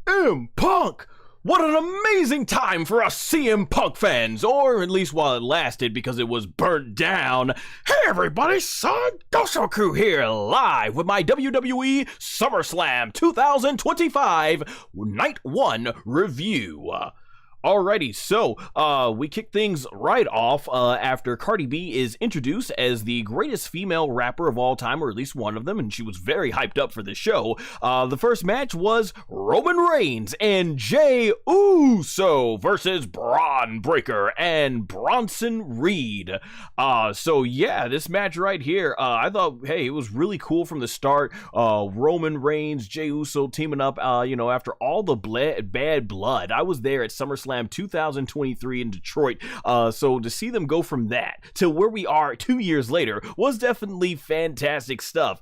CM Punk! What an amazing time for us CM Punk fans, or at least while it lasted because it was burnt down. Hey everybody, SonGoshuaku here, live with my WWE SummerSlam 2025 Night 1 review. Alrighty, so we kick things right off after Cardi B is introduced as the greatest female rapper of all time, or at least one of them, and she was very hyped up for the show. The first match was Roman Reigns and Jey Uso versus Braun Breaker and Bronson Reed. So yeah, this match right here, I thought, hey, it was really cool from the start. Roman Reigns, Jey Uso teaming up, after all the bad blood. I was there at SummerSlam 2023 in Detroit, so to see them go from that to where we are 2 years later was definitely fantastic stuff.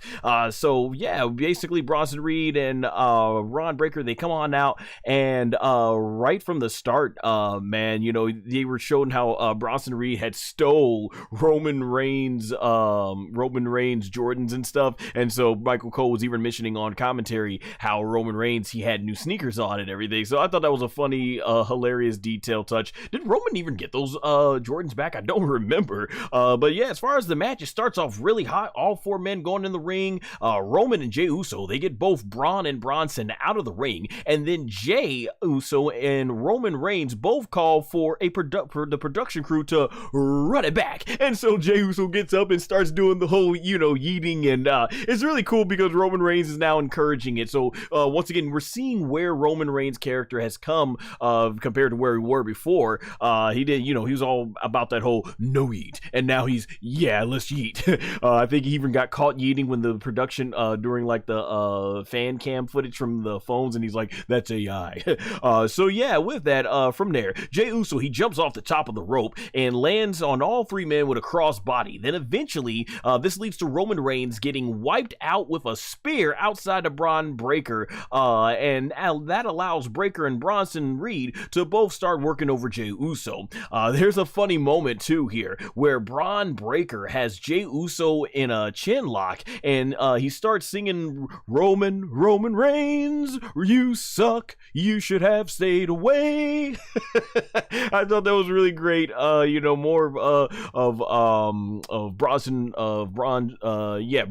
So yeah, basically Bronson Reed and Braun Breaker, they come on out, and right from the start, they were showing how Bronson Reed had stole Roman Reigns Jordans and stuff, and so Michael Cole was even mentioning on commentary how Roman Reigns, he had new sneakers on and everything. So I thought that was a funny, hilarious detail touch. Did Roman even get those Jordans back? I don't remember. But yeah, as far as the match, it starts off really hot. All four men going in the ring. Roman and Jey Uso, they get both Braun and Bronson out of the ring, and then Jey Uso and Roman Reigns both call for the production crew to run it back. And so Jey Uso gets up and starts doing the whole, yeeting, and it's really cool because Roman Reigns is now encouraging it. So once again, we're seeing where Roman Reigns' character has come compared to where we were before. He was all about that whole no eat, and now he's, yeah, let's eat. I think he even got caught eating when the production during like the fan cam footage from the phones, and he's like, that's AI. So yeah, with that, from there, Jey Uso, he jumps off the top of the rope and lands on all three men with a cross body. Then eventually, this leads to Roman Reigns getting wiped out with a spear outside of Braun Breaker, and that allows Breaker and Bronson Reed to both start working over Jey Uso. There's a funny moment too here where Braun Breaker has Jey Uso in a chin lock, and he starts singing Roman Reigns, you suck, you should have stayed away. I thought that was really great. More of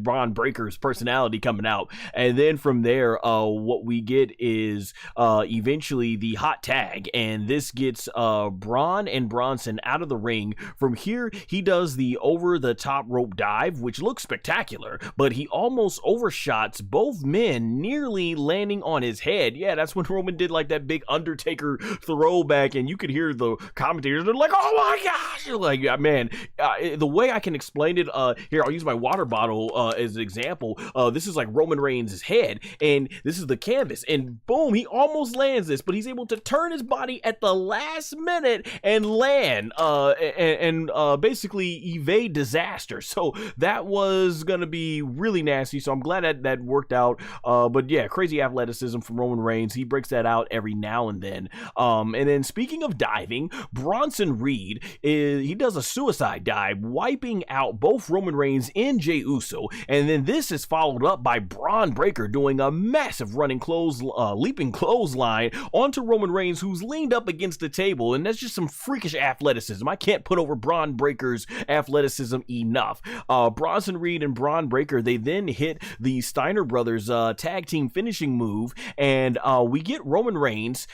Braun Breaker's personality coming out, and then from there, what we get is eventually the hot tag, and this gets Braun and Bronson out of the ring. From here, he does the over the top rope dive, which looks spectacular, but he almost overshots both men, nearly landing on his head. Yeah, that's when Roman did like that big Undertaker throwback, and you could hear the commentators, they're like, oh my gosh, like, man, the way I can explain it, here, I'll use my water bottle as an example. This is like Roman Reigns' head, and this is the canvas, and boom, he almost lands this, but he's able to turn his body at the last minute and land and basically evade disaster. So that was gonna be really nasty, so I'm glad that worked out. But yeah, crazy athleticism from Roman Reigns. He breaks that out every now and then. And then speaking of diving, Bronson Reed, he does a suicide dive, wiping out both Roman Reigns and Jey Uso, and then this is followed up by Braun Breaker doing a massive leaping clothesline onto Roman Reigns, who's leaned up against the table, and that's just some freakish athleticism. I can't put over Braun Breaker's athleticism enough. Bronson Reed and Braun Breaker, they then hit the Steiner Brothers tag team finishing move, and we get Roman Reigns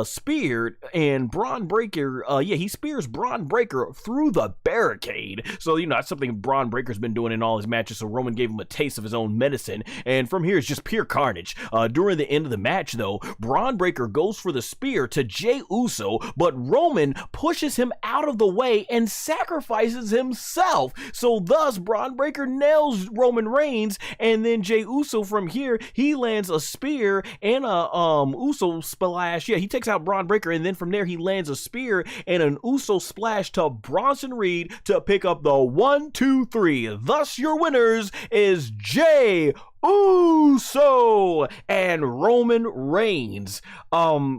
speared, and Braun Breaker, he spears Braun Breaker through the barricade. So, that's something Braun Breaker's been doing in all his matches, so Roman gave him a taste of his own medicine, and from here it's just pure carnage. During the end of the match, though, Braun Breaker goes for the spear to Jey Uso, but Roman pushes him out of the way and sacrifices himself. So thus, Braun Breaker nails Roman Reigns, and then Jey Uso from here, he lands a spear and a Uso splash. Yeah, he takes out Braun Breaker, and then from there he lands a spear and an Uso splash to Bronson Reed to pick up the 1, 2, 3. Thus, your winners is Jey Uso and Roman Reigns.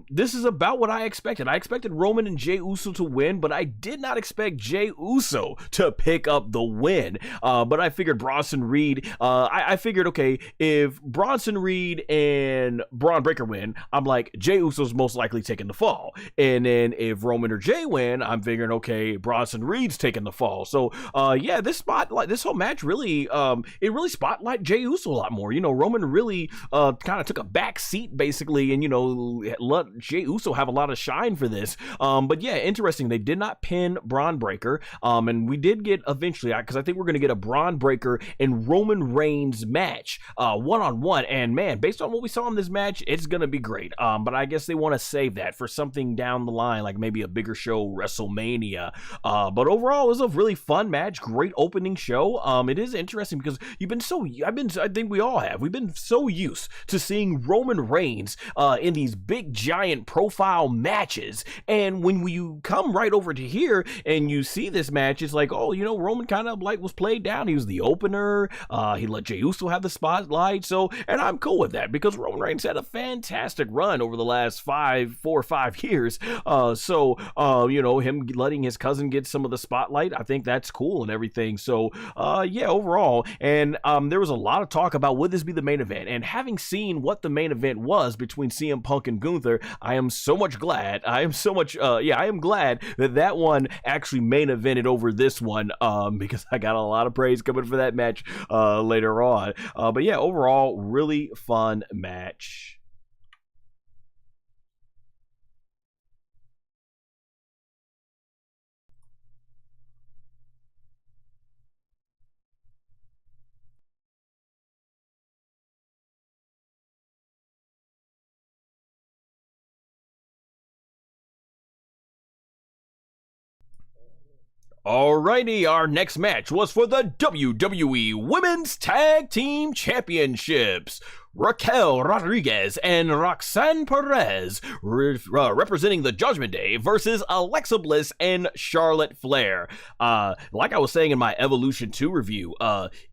This is about what I expected. I expected Roman and Jey Uso to win, but I did not expect Jey Uso to pick up the win. But I figured Bronson Reed, I figured, okay, if Bronson Reed and Braun Breaker win, I'm like, Jey Uso's most likely taking the fall. And then if Roman or Jey win, I'm figuring, okay, Bronson Reed's taking the fall. So, yeah, this whole match really, it really spotlighted Jey Uso a lot more. You know, Roman really kind of took a back seat basically, and you know, let Jey Uso have a lot of shine for this. But yeah, interesting. They did not pin Braun Breaker, and we did get eventually, because I think we're going to get a Braun Breaker and Roman Reigns match, one-on-one. And man, based on what we saw in this match, it's going to be great. But I guess they want to save that for something down the line, like maybe a bigger show, WrestleMania. But overall, it was a really fun match. Great opening show. It is interesting because I think we all have. We've been so used to seeing Roman Reigns in these big, giant profile matches. And when you come right over to here and you see this match, it's like, oh, you know, Roman kind of like was played down. He was the opener. He let Jey Uso have the spotlight. So, and I'm cool with that because Roman Reigns had a fantastic run over the last 4 or 5 years. You know, him letting his cousin get some of the spotlight, I think that's cool and everything. So, yeah, overall. And there was a lot of talk about would this be the main event, and having seen what the main event was between CM Punk and Gunther, I am glad that one actually main evented over this one, because I got a lot of praise coming for that match later on. But yeah, overall, really fun match. Alrighty, our next match was for the WWE Women's Tag Team Championships. Raquel Rodriguez and Roxanne Perez representing the Judgment Day versus Alexa Bliss and Charlotte Flair. Like I was saying in my Evolution 2 review,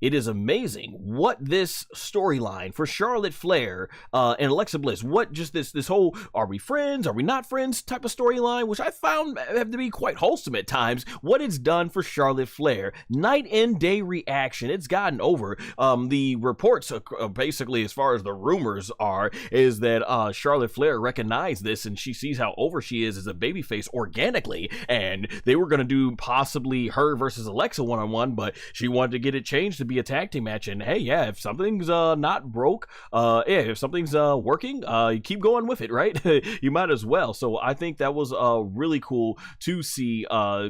it is amazing what this storyline for Charlotte Flair and Alexa Bliss, what just this whole are we friends, are we not friends type of storyline, which I found have to be quite wholesome at times, what it's done for Charlotte Flair. Night and day reaction, it's gotten over. The reports basically, as far as the rumors are, is that Charlotte Flair recognized this and she sees how over she is as a babyface organically, and they were going to do possibly her versus Alexa one-on-one, but she wanted to get it changed to be a tag team match. And hey, yeah, if something's not broke, if something's working, you keep going with it, right? You might as well. So I think that was really cool to see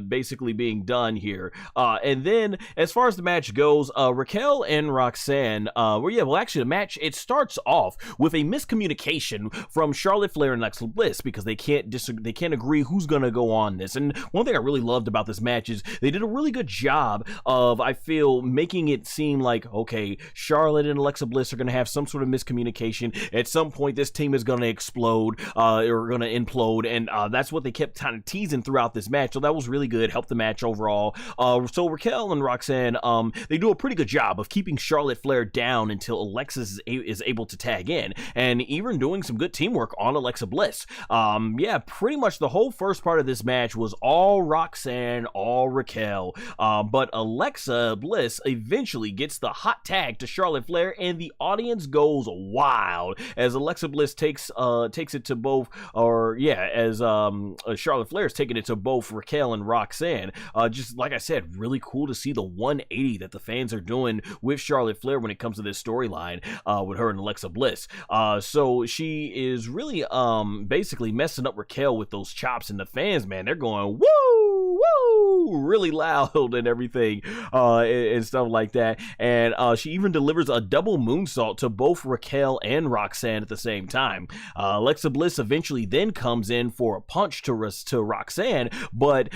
basically being done here. And then as far as the match goes, Raquel and Roxanne, actually the match, it starts off with a miscommunication from Charlotte Flair and Alexa Bliss because they can't agree who's gonna go on this. And one thing I really loved about this match is they did a really good job of, I feel, making it seem like, okay, Charlotte and Alexa Bliss are gonna have some sort of miscommunication. At some point, this team is gonna explode or gonna implode, and that's what they kept kind of teasing throughout this match. So that was really good, helped the match overall. So Raquel and Roxanne, they do a pretty good job of keeping Charlotte Flair down until Alexa is able to tag in, and even doing some good teamwork on Alexa Bliss. Yeah, pretty much the whole first part of this match was all Roxanne, all Raquel, but Alexa Bliss eventually gets the hot tag to Charlotte Flair, and the audience goes wild as Alexa Bliss takes it to both, as Charlotte Flair's taking it to both Raquel and Roxanne. Just like I said, really cool to see the 180 that the fans are doing with Charlotte Flair when it comes to this storyline with her and Alexa Bliss. So she is really basically messing up Raquel with those chops, and the fans, man, they're going woo woo really loud and everything and stuff like that. And she even delivers a double moonsault to both Raquel and Roxanne at the same time. Alexa Bliss eventually then comes in for a punch to Roxanne, but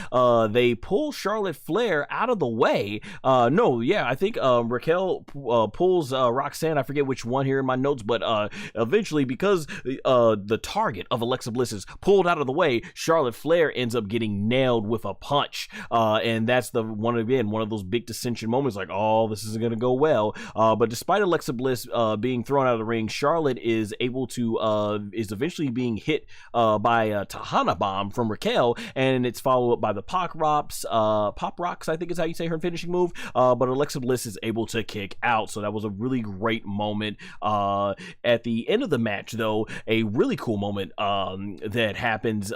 they pull Charlotte Flair out of the way. I think Raquel pulls Roxanne, I forget which one here in my notes, but eventually, because the target of Alexa Bliss is pulled out of the way, Charlotte Flair ends up getting nailed with a punch. and that's the one of those big dissension moments, like, oh, this isn't going to go well. But despite Alexa Bliss being thrown out of the ring, Charlotte is able to is eventually being hit by a Tahana bomb from Raquel, and it's followed up by the Pop Rocks, I think is how you say her finishing move. But Alexa Bliss is able to kick out, so that was a really great moment. At the end of the match, though, a really cool moment that happens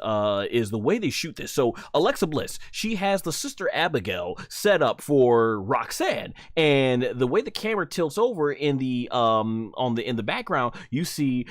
is the way they shoot this. So Alexa Bliss, she has the sister Abigail set up for Roxanne, and the way the camera tilts over in the in the background, you see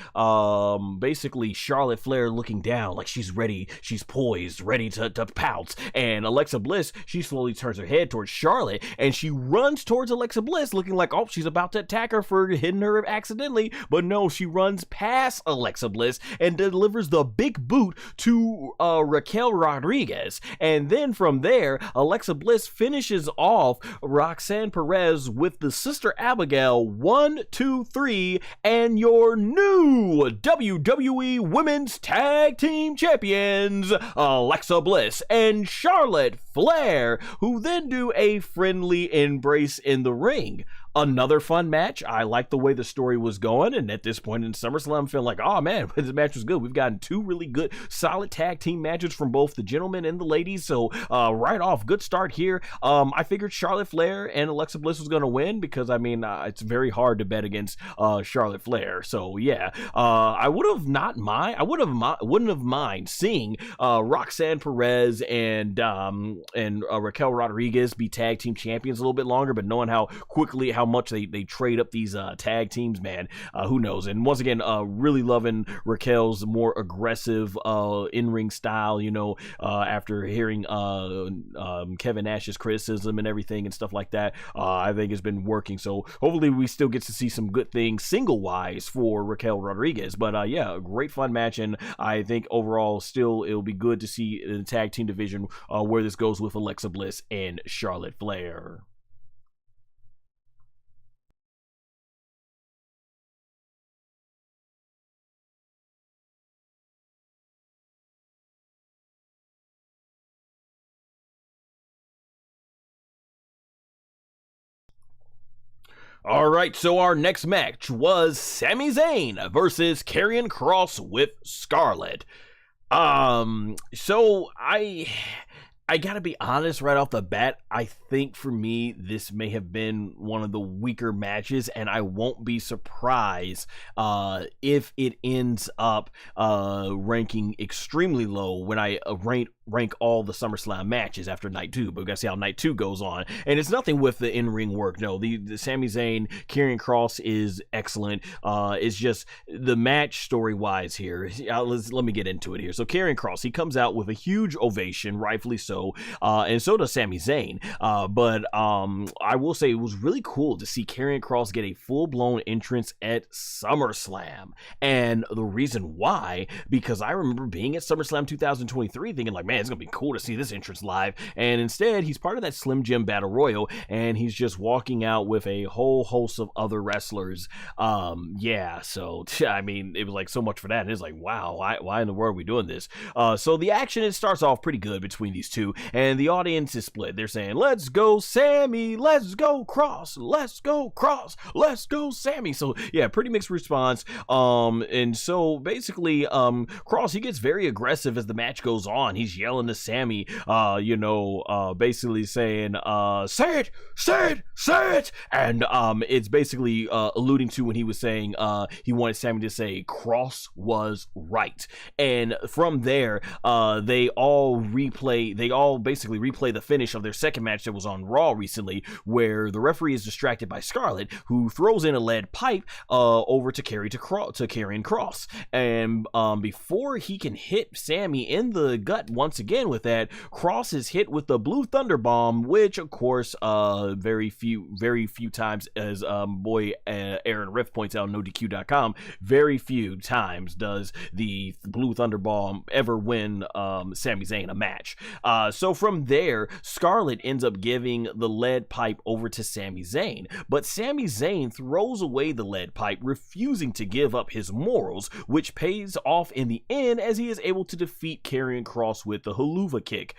basically Charlotte Flair looking down like she's ready, she's poised, ready to pounce, and Alexa Bliss, she slowly turns her head towards Charlotte, and she runs towards Alexa Bliss looking like, oh, she's about to attack her for hitting her accidentally, but no, she runs past Alexa Bliss and delivers the big boot to Raquel Rodriguez, and then from there, Alexa Bliss finishes off Roxanne Perez with the sister Abigail, 1, 2, 3, and your new WWE Women's Tag Team Champions, Alexa Bliss and Charlotte Flair, who then do a friendly embrace in the ring. Another fun match. I like the way the story was going, and at this point in SummerSlam, I'm feeling like, oh man, this match was good. We've gotten two really good, solid tag team matches from both the gentlemen and the ladies, so right off, good start here. I figured Charlotte Flair and Alexa Bliss was going to win because, I mean, it's very hard to bet against Charlotte Flair, so yeah. I wouldn't have mind seeing Roxanne Perez and Raquel Rodriguez be tag team champions a little bit longer, but knowing how much they trade up these tag teams, man, who knows? And once again, really loving Raquel's more aggressive in-ring style, you know, after hearing Kevin Nash's criticism and everything and stuff like that. I think it's been working, so hopefully we still get to see some good things single-wise for Raquel Rodriguez. But yeah, a great fun match, and I think overall still it'll be good to see in the tag team division where this goes with Alexa Bliss and Charlotte Flair. All right, so our next match was Sami Zayn versus Karrion Kross with Scarlett. So I gotta be honest right off the bat, I think for me, this may have been one of the weaker matches, and I won't be surprised if it ends up ranking extremely low when I rank all the SummerSlam matches after night 2, but we gotta see how night 2 goes on. And it's nothing with the in-ring work. No, the Sami Zayn, Karrion Kross is excellent. It's just the match story-wise here. Let me get into it here. So Karrion Kross, he comes out with a huge ovation, rightfully so, and so does Sami Zayn. But I will say it was really cool to see Karrion Kross get a full-blown entrance at SummerSlam. And the reason why, because I remember being at SummerSlam 2023 thinking like, man, it's gonna be cool to see this entrance live, and instead he's part of that Slim Jim Battle Royal, and he's just walking out with a whole host of other wrestlers. Yeah, so I mean, it was like so much for that, and it's like, wow, why in the world are we doing this? So the action, it starts off pretty good between these two, and the audience is split. They're saying, let's go Sammy, let's go Kross, let's go Kross, let's go Sammy. So yeah, pretty mixed response. And so basically, Kross, he gets very aggressive as the match goes on. He's yelling to Sammy, basically saying, say it, say it, say it. And it's basically alluding to when he was saying he wanted Sammy to say Kross was right. And from there, they all basically replay the finish of their second match that was on Raw recently, where the referee is distracted by Scarlett, who throws in a lead pipe over to Karrion Kross. And before he can hit Sammy in the gut once again with that, Kross is hit with the Blue Thunder Bomb, which of course very few times, as boy Aaron Riff points out on NoDQ.com, very few times does the Blue Thunder Bomb ever win Sami Zayn a match. So from there, Scarlett ends up giving the lead pipe over to Sami Zayn, but Sami Zayn throws away the lead pipe, refusing to give up his morals, which pays off in the end as he is able to defeat Karrion Kross with the haluva kick.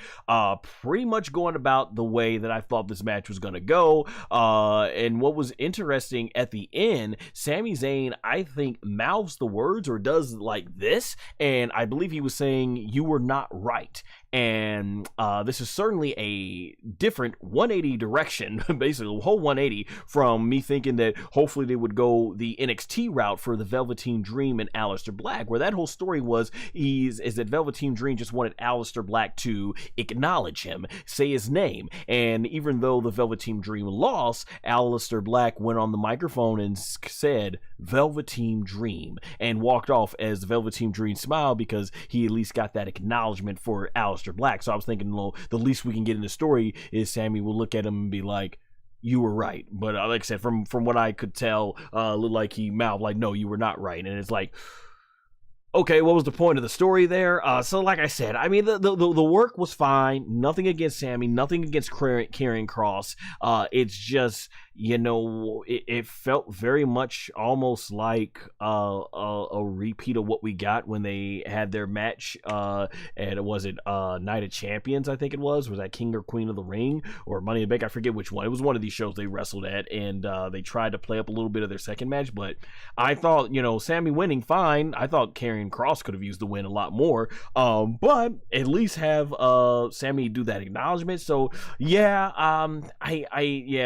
Pretty much going about the way that I thought this match was going to go. And what was interesting at the end, Sami Zayn, I think, mouths the words or does like this, and I believe he was saying, "You were not right." And this is certainly a different 180 direction, basically a whole 180 from me thinking that hopefully they would go the NXT route for the Velveteen Dream and Aleister Black, where that whole story was is that Velveteen Dream just wanted Aleister Black to acknowledge him, say his name, and even though the Velveteen Dream lost, Aleister Black went on the microphone and said Velveteen Dream and walked off as the Velveteen Dream smiled because he at least got that acknowledgement for Aleister Black. So I was thinking, well, the least we can get in the story is Sammy will look at him and be like, "You were right." But like I said, from what I could tell, looked like he mouthed like, "No, you were not right." And it's like, okay, what was the point of the story there? So like I said, I mean, the work was fine. Nothing against Sammy, nothing against Karrion Kross. It's just, you know, it felt very much almost like a repeat of what we got when they had their match and was it Night of Champions, I think it was that King or Queen of the Ring or Money in the Bank, I forget which one. It was one of these shows they wrestled at, and they tried to play up a little bit of their second match, but I thought, you know, Sammy winning, fine. I thought Karrion Kross could have used the win a lot more, but at least have Sammy do that acknowledgement. So yeah,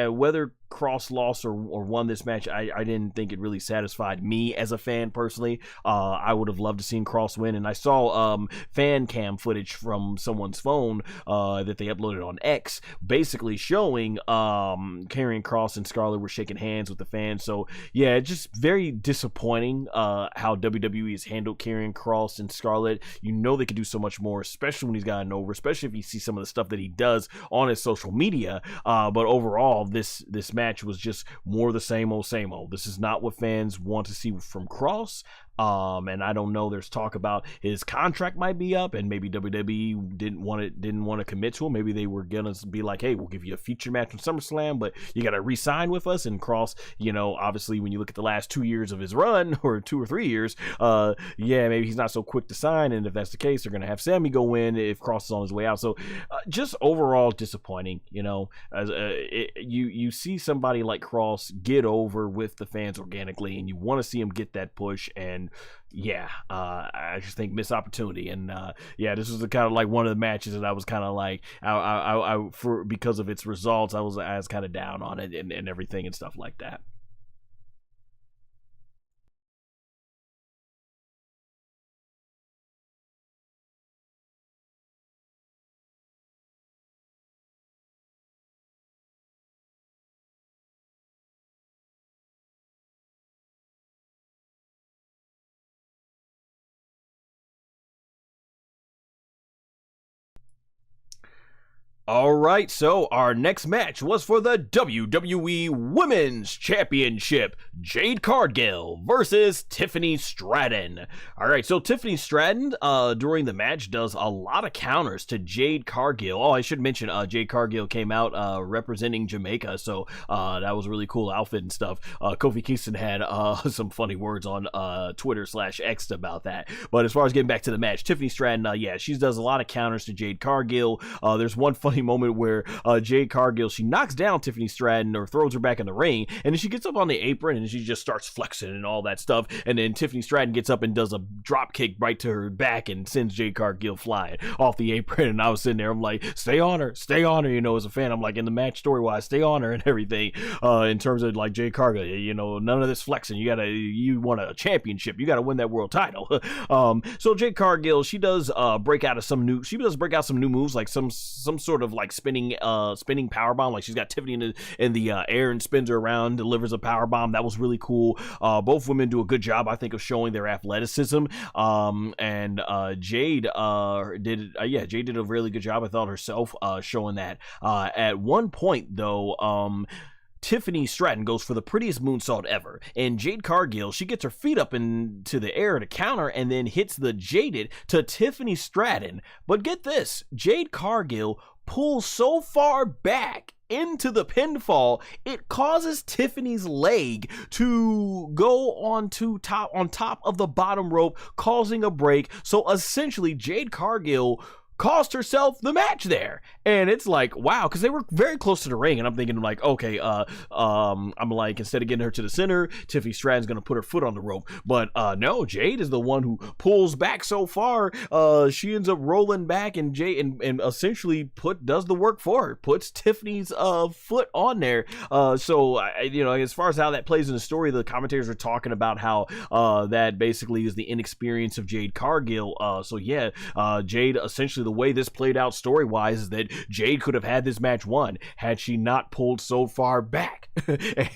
whether Kross lost or won this match, I didn't think it really satisfied me as a fan personally. I would have loved to seen Kross win, and I saw fan cam footage from someone's phone that they uploaded on X, basically showing Karrion Kross and Scarlett were shaking hands with the fans. So yeah, it's just very disappointing how WWE has handled Karrion Kross and Scarlett. You know they could do so much more, especially when he's gotten over, especially if you see some of the stuff that he does on his social media. But overall, this match was just more the same old. This is not what fans want to see from Kross. And I don't know, there's talk about his contract might be up and maybe WWE didn't want to commit to him. Maybe they were gonna be like, "Hey, we'll give you a feature match on SummerSlam, but you gotta re-sign with us." And Kross, you know, obviously when you look at the last 2 years of his run, or 2 or 3 years, maybe he's not so quick to sign, and if that's the case, they're gonna have Sammy go in if Kross is on his way out. So just overall disappointing, you know, as you see somebody like Kross get over with the fans organically, and you want to see him get that push, and I just think missed opportunity. And this was the kind of like one of the matches that I was kind of like, I for because of its results, I was kind of down on it and everything and stuff like that. All right, so our next match was for the WWE Women's Championship. Jade Cargill versus Tiffany Stratton. All right, so Tiffany Stratton during the match does a lot of counters to Jade Cargill. Oh, I should mention Jade Cargill came out representing Jamaica, so that was a really cool outfit and stuff. Kofi Kingston had some funny words on Twitter/X about that. But as far as getting back to the match, Tiffany Stratton, she does a lot of counters to Jade Cargill. There's one funny moment where Jade Cargill, she knocks down Tiffany Stratton or throws her back in the ring, and then she gets up on the apron and she just starts flexing and all that stuff, and then Tiffany Stratton gets up and does a drop kick right to her back and sends Jade Cargill flying off the apron. And I was sitting there, I'm like, stay on her, you know, as a fan. I'm like, in the match story wise, stay on her and everything, in terms of like Jade Cargill, you know, none of this flexing. You want a championship, you gotta win that world title. So Jade Cargill, she does break out some new moves, like some sort of like spinning power bomb. Like she's got Tiffany in the air and spins her around, delivers a power bomb. That was really cool. Both women do a good job, I think, of showing their athleticism. And Jade did a really good job, I thought, herself, showing that. At one point though, Tiffany Stratton goes for the prettiest moonsault ever, and Jade Cargill, she gets her feet up into the air to counter and then hits the jaded to Tiffany Stratton. But get this, Jade Cargill pulls so far back into the pinfall, it causes Tiffany's leg to go on top of the bottom rope, causing a break. So essentially, Jade Cargill cost herself the match there. And it's like, wow, because they were very close to the ring, and I'm thinking like, okay, I'm like, instead of getting her to the center, Tiffany Stratton's gonna put her foot on the rope. But no, Jade is the one who pulls back so far. She ends up rolling back, and Jade and essentially does the work for her, puts Tiffany's foot on there. So as far as how that plays in the story, the commentators are talking about how that basically is the inexperience of Jade Cargill. So yeah, Jade, essentially the way this played out story-wise is that Jade could have had this match won had she not pulled so far back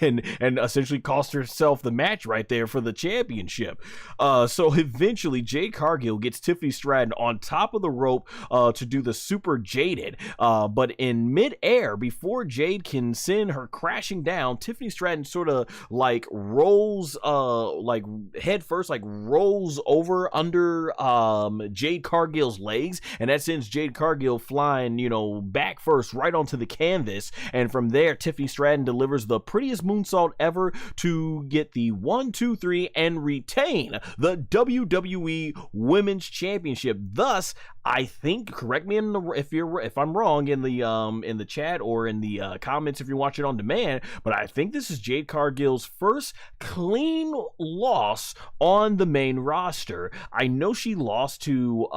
and essentially cost herself the match right there for the championship. So eventually Jade Cargill gets Tiffany Stratton on top of the rope to do the super jaded, but in midair, before Jade can send her crashing down, Tiffany Stratton sort of like rolls like head first, like rolls over under Jade Cargill's legs, and that sends Jade Cargill flying, back first right onto the canvas. And from there, Tiffany Stratton delivers the prettiest moonsault ever to get the 1, 2, 3 and retain the WWE Women's Championship. Thus, I think, correct me if I'm wrong in the chat or in the comments if you're watching on demand, but I think this is Jade Cargill's first clean loss on the main roster. I know she lost to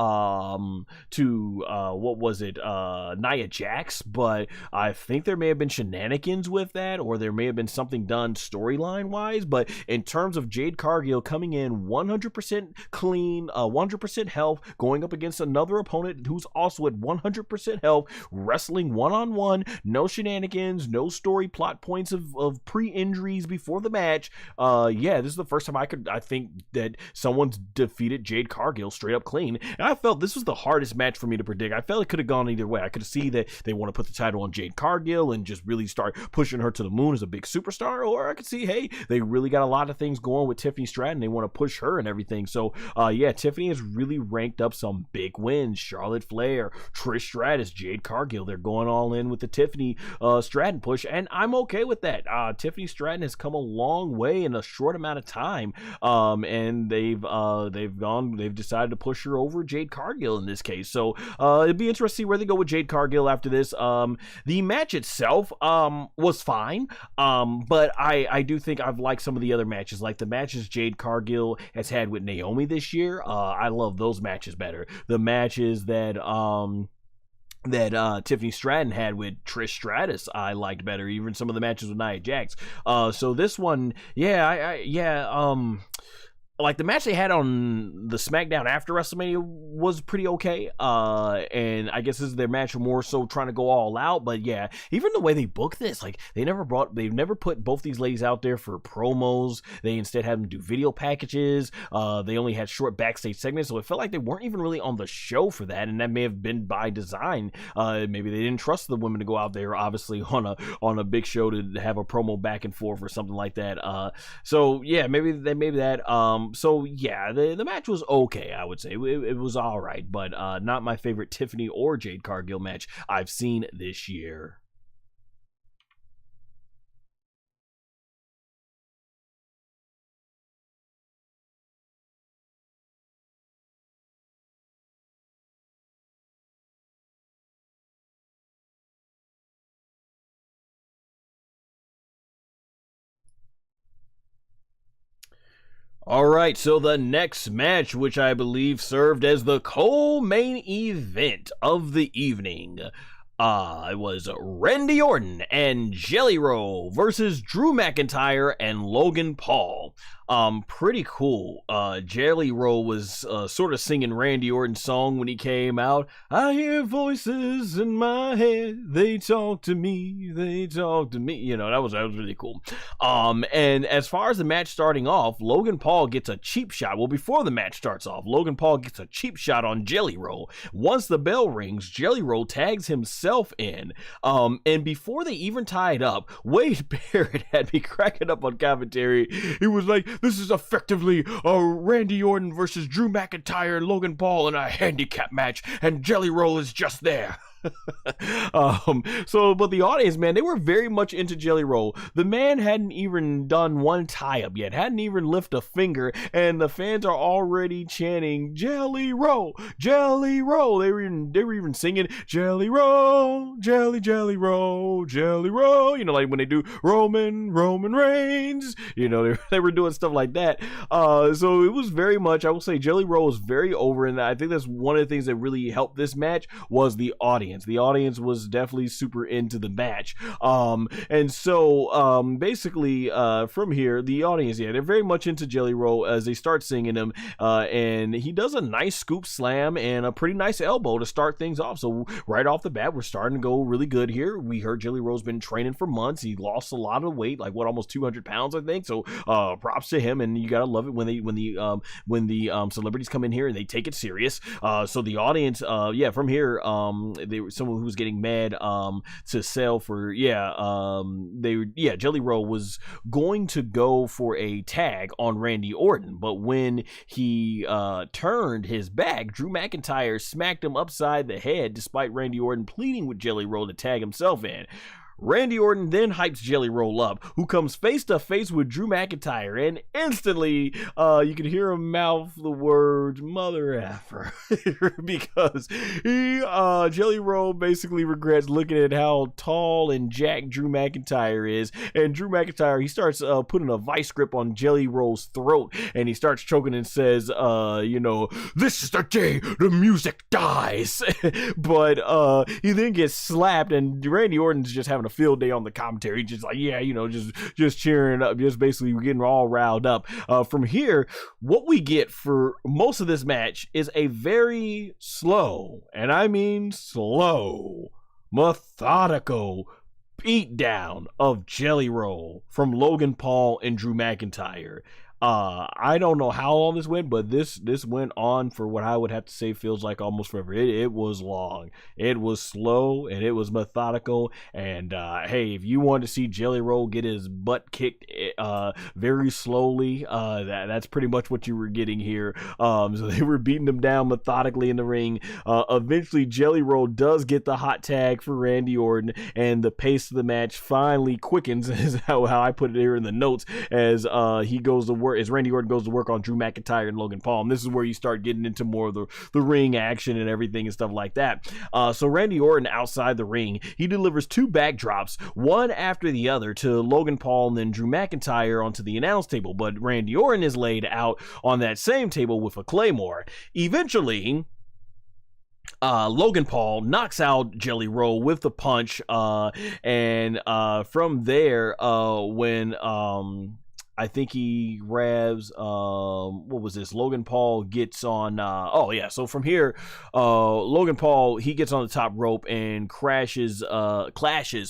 what was it, Nia Jax, but I think there may have been shenanigans with that, or there may have been something done storyline wise. But in terms of Jade Cargill coming in 100% clean, 100% health, going up against another opponent who's also at 100% health, wrestling one-on-one, no shenanigans, no story plot points of pre-injuries before the match. Yeah, this is the first time I think that someone's defeated Jade Cargill straight up clean, and I felt this was the hardest match for me to predict. I felt it could have gone either way. I could see that they want to put the title on Jade Cargill and just really start pushing her to the moon as a big superstar, or I could see, hey, they really got a lot of things going with Tiffany Stratton. They want to push her and everything. So yeah, Tiffany has really ranked up some big wins. Charlotte Flair, Trish Stratus, Jade Cargill, they're going all in with the Tiffany Stratton push, and I'm okay with that. Tiffany Stratton has come a long way in a short amount of time, and they've decided to push her over Jade Cargill in this case. So it'd be interesting to see where they go with Jade Cargill after this. The match itself was fine, but I do think I've liked some of the other matches, like the matches Jade Cargill has had with Naomi this year. I love those matches better. The matches that Tiffany Stratton had with Trish Stratus I liked better, even some of the matches with Nia Jax. So this one, like the match they had on the SmackDown after WrestleMania was pretty okay. And I guess this is their match more so trying to go all out. But yeah, even the way they booked this, like they've never put both these ladies out there for promos. They instead had them do video packages. They only had short backstage segments, so it felt like they weren't even really on the show for that. And that may have been by design. Maybe they didn't trust the women to go out there, obviously on a big show to have a promo back and forth or something like that. So yeah, maybe that. So yeah, the match was okay, I would say. It was all right, but not my favorite Tiffany or Jade Cargill match I've seen this year. All right, so the next match, which I believe served as the co-main event of the evening, it was Randy Orton and Jelly Roll versus Drew McIntyre and Logan Paul. Pretty cool. Jelly Roll was sort of singing Randy Orton's song when he came out. I hear voices in my head. They talk to me. They talk to me. You know, that was really cool. And as far as the match starting off, Logan Paul gets a cheap shot. Well, before the match starts off, Logan Paul gets a cheap shot on Jelly Roll. Once the bell rings, Jelly Roll tags himself in. And before they even tied up, Wade Barrett had me cracking up on commentary. He was like, this is effectively Randy Orton versus Drew McIntyre and Logan Paul in a handicap match, and Jelly Roll is just there. But the audience, man, they were very much into Jelly Roll. The man hadn't even done one tie-up yet, hadn't even lifted a finger, and the fans are already chanting, Jelly Roll, Jelly Roll. They were even singing, Jelly Roll, Jelly Roll, Jelly Roll. You know, like when they do Roman Reigns, you know, they were doing stuff like that. So it was very much, I will say, Jelly Roll was very over, and I think that's one of the things that really helped this match was the audience. The audience was definitely super into the match. And so basically from here, the audience, yeah, they're very much into Jelly Roll as they start singing him. And he does a nice scoop slam and a pretty nice elbow to start things off. So right off the bat, we're starting to go really good here. We heard Jelly Roll's been training for months. He lost a lot of weight, like almost 200 pounds, I think. So props to him. And you gotta love it when the celebrities come in here and they take it serious. So the audience, yeah, from here, they were someone who was getting mad to sell for Jelly Roll was going to go for a tag on Randy Orton, but when he turned his back, Drew McIntyre smacked him upside the head despite Randy Orton pleading with Jelly Roll to tag himself in. Randy Orton then hypes Jelly Roll up, who comes face to face with Drew McIntyre, and instantly you can hear him mouth the words "mother effer" because Jelly Roll basically regrets looking at how tall and jacked Drew McIntyre is, and Drew McIntyre, he starts putting a vice grip on Jelly Roll's throat, and he starts choking and says, this is the day the music dies. But he then gets slapped, and Randy Orton's just having a field day on the commentary, just like, yeah, just cheering up, just basically getting all riled up. From here, what we get for most of this match is a very slow, and I mean slow, methodical beatdown of Jelly Roll from Logan Paul and Drew McIntyre. I don't know how long this went, but this went on for what I would have to say feels like almost forever. It was long, it was slow, and it was methodical. And hey, if you want to see Jelly Roll get his butt kicked very slowly, that's pretty much what you were getting here. So they were beating him down methodically in the ring. Eventually, Jelly Roll does get the hot tag for Randy Orton, and the pace of the match finally quickens, is how I put it here in the notes, as he goes to work. As Randy Orton goes to work on Drew McIntyre and Logan Paul. And this is where you start getting into more of the ring action and everything and stuff like that. So Randy Orton outside the ring, he delivers two backdrops, one after the other, to Logan Paul and then Drew McIntyre onto the announce table. But Randy Orton is laid out on that same table with a Claymore. Eventually, Logan Paul knocks out Jelly Roll with the punch. And from there, when I think he grabs, what was this? Logan Paul gets on, so from here, Logan Paul, he gets on the top rope and clashes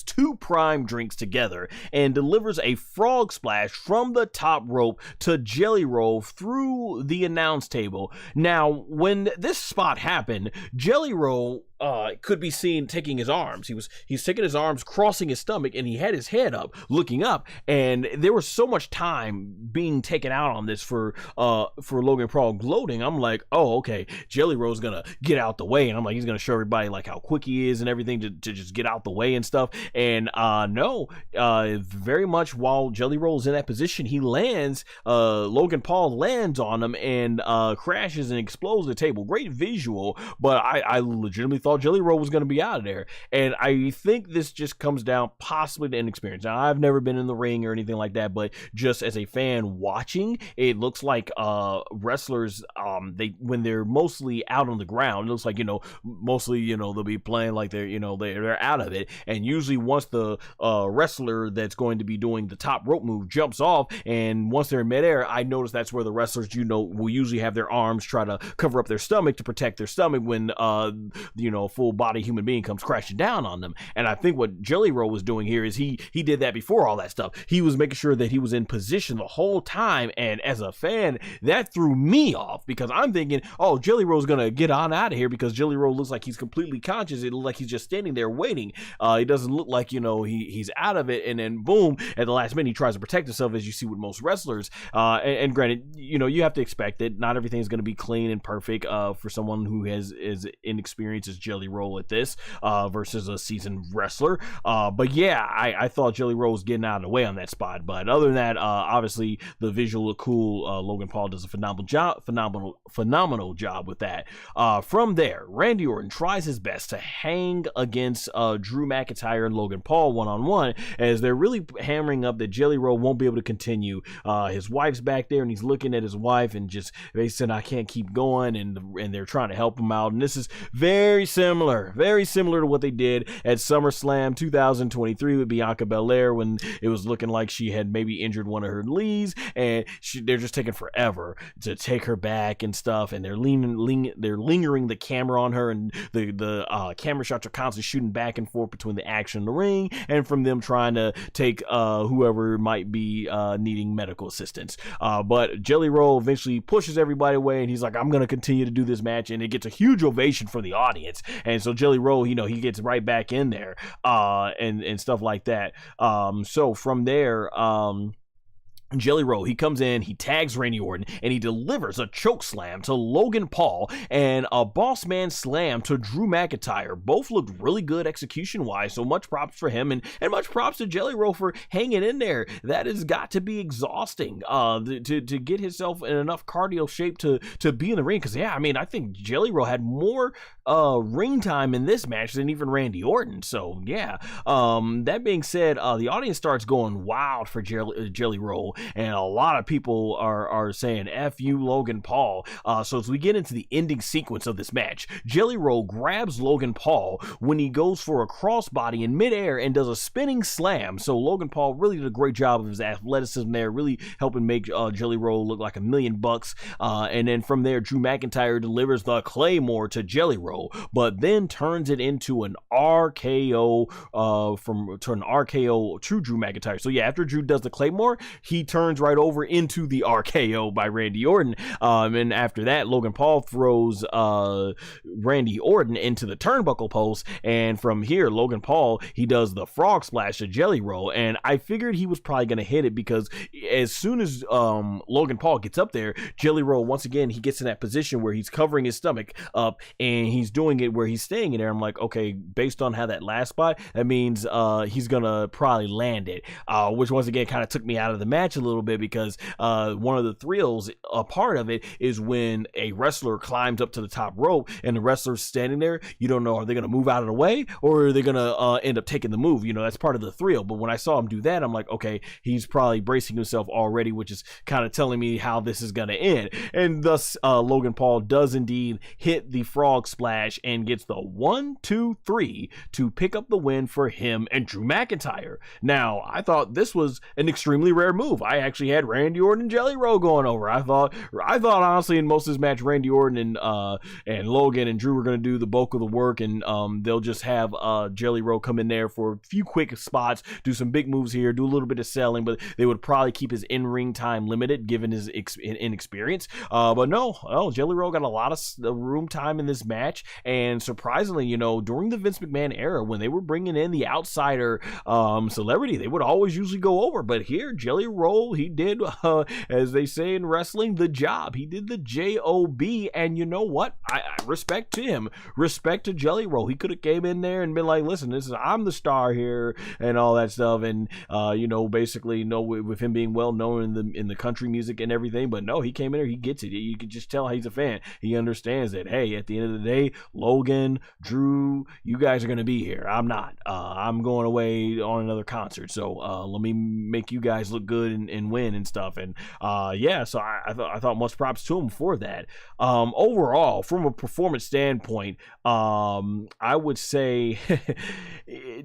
two prime drinks together and delivers a frog splash from the top rope to Jelly Roll through the announce table. Now, when this spot happened, Jelly Roll could be seen taking his arms. He's taking his arms, crossing his stomach, and he had his head up, looking up, and there was so much time being taken out on this for Logan Paul gloating. I'm like, oh, okay, Jelly Roll's gonna get out the way, and I'm like, he's gonna show everybody like how quick he is and everything to just get out the way and stuff. And no, very much while Jelly Roll's in that position, he lands, Logan Paul lands on him and crashes and explodes the table. Great visual, but I legitimately thought Jelly Roll was going to be out of there. And I think this just comes down possibly to inexperience. Now, I've never been in the ring or anything like that, but just as a fan watching, it looks like wrestlers, when they're mostly out on the ground, it looks like, mostly, they'll be playing like they're out of it. And usually once the wrestler that's going to be doing the top rope move jumps off, and once they're in midair, I notice that's where the wrestlers, will usually have their arms try to cover up their stomach to protect their stomach when, a full body human being comes crashing down on them. And I think what Jelly Roll was doing here is he did that before all that stuff. He was making sure that he was in position the whole time. And as a fan, that threw me off because I'm thinking, oh, Jelly Roll's going to get on out of here because Jelly Roll looks like he's completely conscious. It looks like he's just standing there waiting. It doesn't look like, he's out of it. And then boom, at the last minute, he tries to protect himself, as you see with most wrestlers. And granted, you have to expect that not everything is going to be clean and perfect for someone who is inexperienced as Jelly Roll at this versus a seasoned wrestler. But yeah, I thought Jelly Roll was getting out of the way on that spot. But other than that, obviously the visual looked cool. Logan Paul does a phenomenal job with that. From there, Randy Orton tries his best to hang against Drew McIntyre and Logan Paul one-on-one, as they're really hammering up that Jelly Roll won't be able to continue. His wife's back there and he's looking at his wife and they said, I can't keep going, and they're trying to help him out. And this is very similar to what they did at SummerSlam 2023 with Bianca Belair, when it was looking like she had maybe injured one of her knees, and they're just taking forever to take her back and stuff, and they're lingering the camera on her, and the camera shots are constantly shooting back and forth between the action in the ring and from them trying to take whoever might be needing medical assistance. But Jelly Roll eventually pushes everybody away, and he's like, I'm going to continue to do this match, and it gets a huge ovation from the audience. And so Jelly Roll, he gets right back in there and stuff like that. So from there, Jelly Roll, he comes in, he tags Randy Orton, and he delivers a choke slam to Logan Paul and a boss man slam to Drew McIntyre. Both looked really good execution-wise, so much props for him, and much props to Jelly Roll for hanging in there. That has got to be exhausting to get himself in enough cardio shape to be in the ring, because, I think Jelly Roll had more ring time in this match than even Randy Orton, so, yeah. That being said, the audience starts going wild for Jelly Roll, and a lot of people are saying F you Logan Paul. So as we get into the ending sequence of this match, Jelly Roll grabs Logan Paul when he goes for a crossbody in midair and does a spinning slam. So Logan Paul really did a great job of his athleticism there, really helping make Jelly Roll look like $1 million. And then from there, Drew McIntyre delivers the Claymore to Jelly Roll, but then turns it into an RKO to Drew McIntyre. So yeah, after Drew does the Claymore, he turns right over into the RKO by Randy Orton. And after that, Logan Paul throws Randy Orton into the turnbuckle post. And from here, Logan Paul, he does the frog splash to Jelly Roll. And I figured he was probably going to hit it because as soon as Logan Paul gets up there, Jelly Roll, once again, he gets in that position where he's covering his stomach up and he's doing it where he's staying in there. I'm like, okay, based on how that last spot, that means he's going to probably land it, which once again kind of took me out of the match a little bit because one of the thrills, a part of it, is when a wrestler climbs up to the top rope and the wrestler's standing there. You don't know, are they going to move out of the way or are they going to end up taking the move? That's part of the thrill. But when I saw him do that, I'm like, okay, he's probably bracing himself already, which is kind of telling me how this is going to end. And thus, Logan Paul does indeed hit the frog splash and gets the 1, 2, 3 to pick up the win for him and Drew McIntyre. Now, I thought this was an extremely rare move. I actually had Randy Orton and Jelly Roll going over. I thought honestly in most of this match, Randy Orton and Logan and Drew were going to do the bulk of the work, and they'll just have Jelly Roll come in there for a few quick spots, do some big moves here, do a little bit of selling, but they would probably keep his in-ring time limited given his inexperience. But no, Jelly Roll got a lot of room time in this match, and surprisingly, during the Vince McMahon era, when they were bringing in the outsider celebrity, they would always usually go over, but here Jelly Roll Roll, he did, as they say in wrestling, the job. He did the job, and you know what? I respect to him. Respect to Jelly Roll. He could have came in there and been like, listen, I'm the star here and all that stuff, and basically, with him being well known in the country music and everything. But no, he came in there, he gets it. You can just tell he's a fan. He understands that, hey, at the end of the day, Logan, Drew, you guys are gonna be here. I'm not. I'm going away on another concert. So let me make you guys look good and win and stuff. And so I thought much props to him for that. Overall, from a performance standpoint, I would say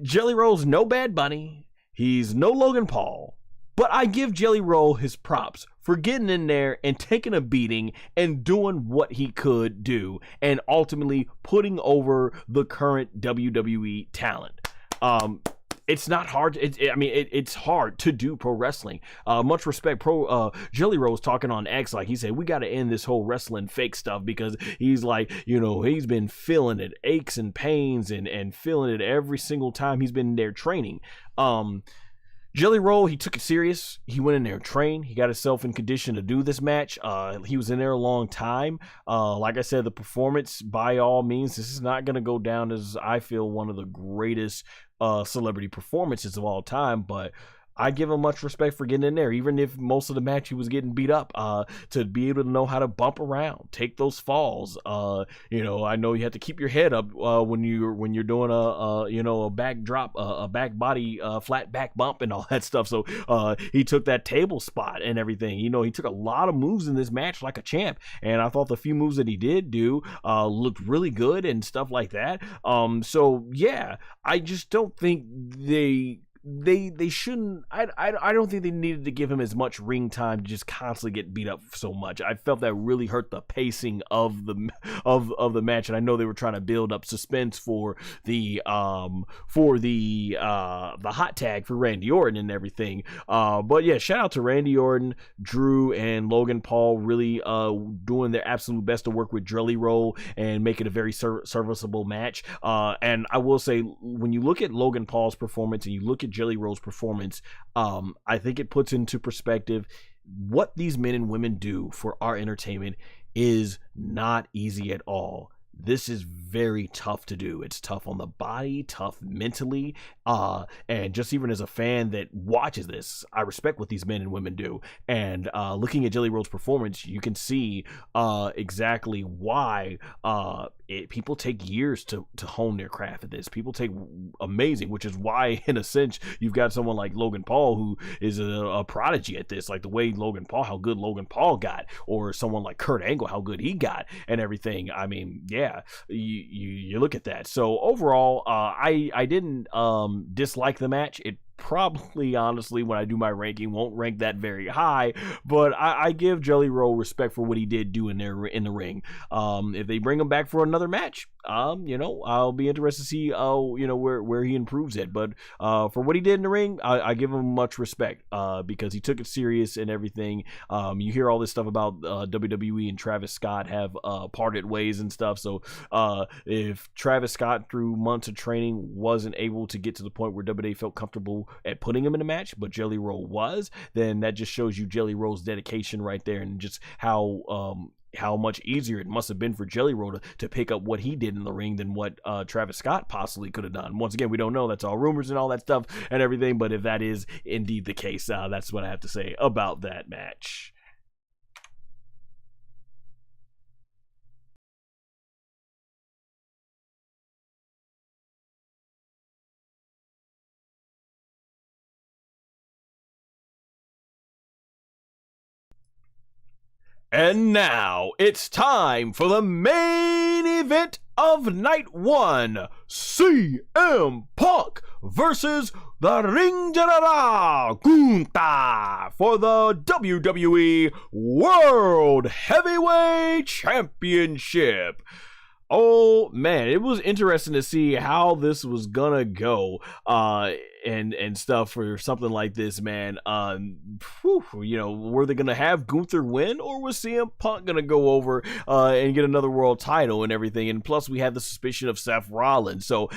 Jelly Roll's no Bad Bunny. He's no Logan Paul. But I give Jelly Roll his props for getting in there and taking a beating and doing what he could do and ultimately putting over the current WWE talent. It's not hard. It's hard to do pro wrestling. Much respect. Jelly Roll was talking on X, like he said, we got to end this whole wrestling fake stuff, because he's like, he's been feeling it, aches and pains, and feeling it every single time he's been there training. Jelly Roll, he took it serious. He went in there and trained. He got himself in condition to do this match. He was in there a long time. Like I said, the performance, by all means, this is not going to go down as, I feel, one of the greatest celebrity performances of all time, but I give him much respect for getting in there, even if most of the match he was getting beat up, to be able to know how to bump around, take those falls. I know you have to keep your head up when you're doing a back drop, a back body, flat back bump and all that stuff. So he took that table spot and everything. He took a lot of moves in this match like a champ, and I thought the few moves that he did do looked really good and stuff like that. So yeah, I just don't think they shouldn't. I don't think they needed to give him as much ring time to just constantly get beat up so much. I felt that really hurt the pacing of the match, and I know they were trying to build up suspense for the hot tag for Randy Orton and everything. But yeah, shout out to Randy Orton, Drew, and Logan Paul, really doing their absolute best to work with Jelly Roll and make it a very serviceable match. And I will say, when you look at Logan Paul's performance and you look at Jelly Roll's performance, I think it puts into perspective what these men and women do for our entertainment is not easy at all. This is very tough to do. It's tough on the body, tough mentally, and just even as a fan that watches this, I respect what these men and women do. And looking at Jelly Roll's performance, you can see exactly why people take years to hone their craft at this. People take amazing, which is why, in a sense, you've got someone like Logan Paul, who is a prodigy at this, like the way how good Logan Paul got, or someone like Kurt Angle, how good he got and everything. I mean, yeah, you look at that. So overall, I didn't dislike the match. It probably, honestly, when I do my ranking, won't rank that very high, but I give Jelly Roll respect for what he did do in the ring. If they bring him back for another match, I'll be interested to see where he improves it. But for what he did in the ring, I give him much respect because he took it serious and everything. You hear all this stuff about WWE and Travis Scott have parted ways and stuff. So if Travis Scott, through months of training, wasn't able to get to the point where WWE felt comfortable at putting him in a match, but Jelly Roll was, then that just shows you Jelly Roll's dedication right there, and just how much easier it must have been for Jelly Roll to pick up what he did in the ring than what Travis Scott possibly could have done. Once again, we don't know. That's all rumors and all that stuff and everything, but if that is indeed the case, that's what I have to say about that match. And now it's time for the main event of night one: CM Punk versus the Ring General Gunther for the WWE World Heavyweight Championship. Oh man, it was interesting to see how this was gonna go. and stuff for something like this, man. You know, were they gonna have Gunther win, or was CM Punk gonna go over and get another world title and everything? And plus, we had the suspicion of Seth Rollins. So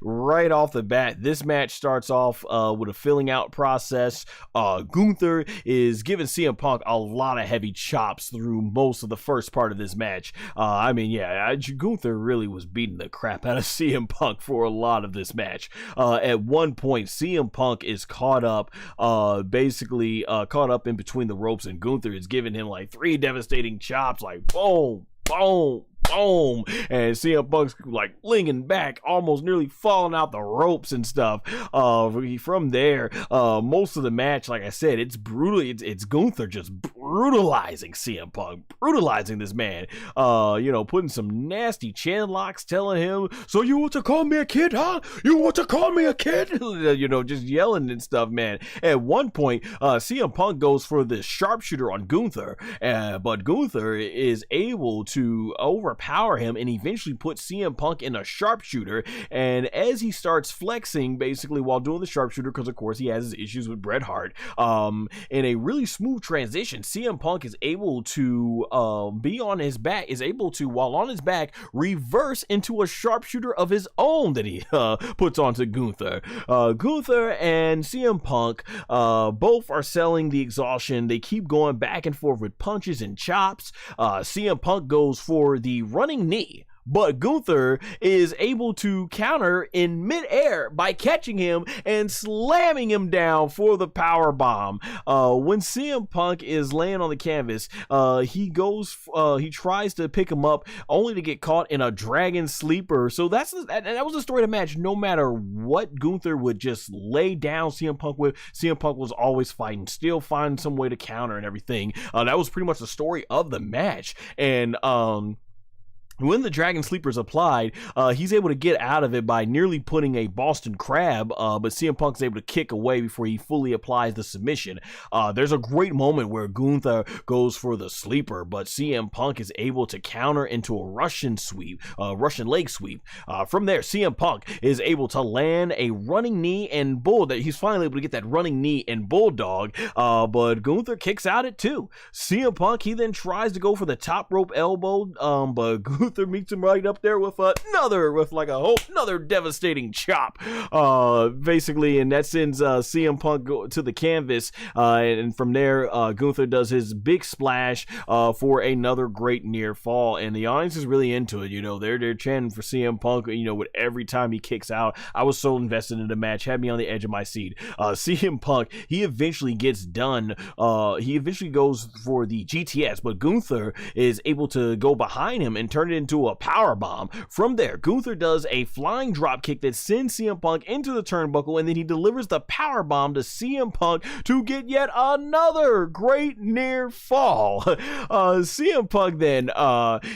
right off the bat, this match starts off with a filling out process. Gunther is giving CM Punk a lot of heavy chops through most of the first part of this match. I mean, yeah, Gunther really was beating the crap out of CM Punk for a lot of this match. At one point, CM Punk is caught up, basically caught up in between the ropes, and Gunther is giving him like 3 devastating chops, like boom, boom, boom, and CM Punk's like leaning back, almost nearly falling out the ropes and stuff. From there, most of the match, like I said, it's brutal. It's Gunther just brutalizing CM Punk, brutalizing this man. You know, putting some nasty chin locks, telling him, "So you want to call me a kid, huh? You want to call me a kid?" You know, just yelling and stuff, man. At one point, CM Punk goes for the sharpshooter on Gunther, but Gunther is able to overpower him and eventually put CM Punk in a sharpshooter. And as he starts flexing, basically while doing the sharpshooter, because of course he has his issues with Bret Hart, in a really smooth transition, CM Punk is able to be on his back, while on his back, reverse into a sharpshooter of his own that he puts onto Gunther. Gunther and CM Punk both are selling the exhaustion. They keep going back and forth with punches and chops. CM Punk goes for the running knee, but Gunther is able to counter in midair by catching him and slamming him down for the power bomb. When CM Punk is laying on the canvas, he tries to pick him up, only to get caught in a dragon sleeper. So that was the story of the match. No matter what Gunther would just lay down CM Punk with, CM Punk was always fighting, still finding some way to counter and everything. That was pretty much the story of the match. And when the Dragon Sleeper's applied, he's able to get out of it by nearly putting a Boston Crab, but CM Punk's able to kick away before he fully applies the submission. There's a great moment where Gunther goes for the sleeper, but CM Punk is able to counter into a Russian leg sweep. From there, CM Punk is able to land a running knee and he's finally able to get that running knee and bulldog, but Gunther kicks out at 2. CM Punk, he then tries to go for the top rope elbow, but Gunther meets him right up there with another devastating chop, basically, and that sends CM Punk to the canvas, and from there, Gunther does his big splash for another great near fall, and the audience is really into it. You know, they're chanting for CM Punk, you know, with every time he kicks out. I was so invested in the match, had me on the edge of my seat. CM Punk, he eventually gets done. He eventually goes for the GTS, but Gunther is able to go behind him and turn it into a power bomb. From there, Gunther does a flying drop kick that sends CM Punk into the turnbuckle, and then he delivers the power bomb to CM Punk to get yet another great near fall. CM Punk then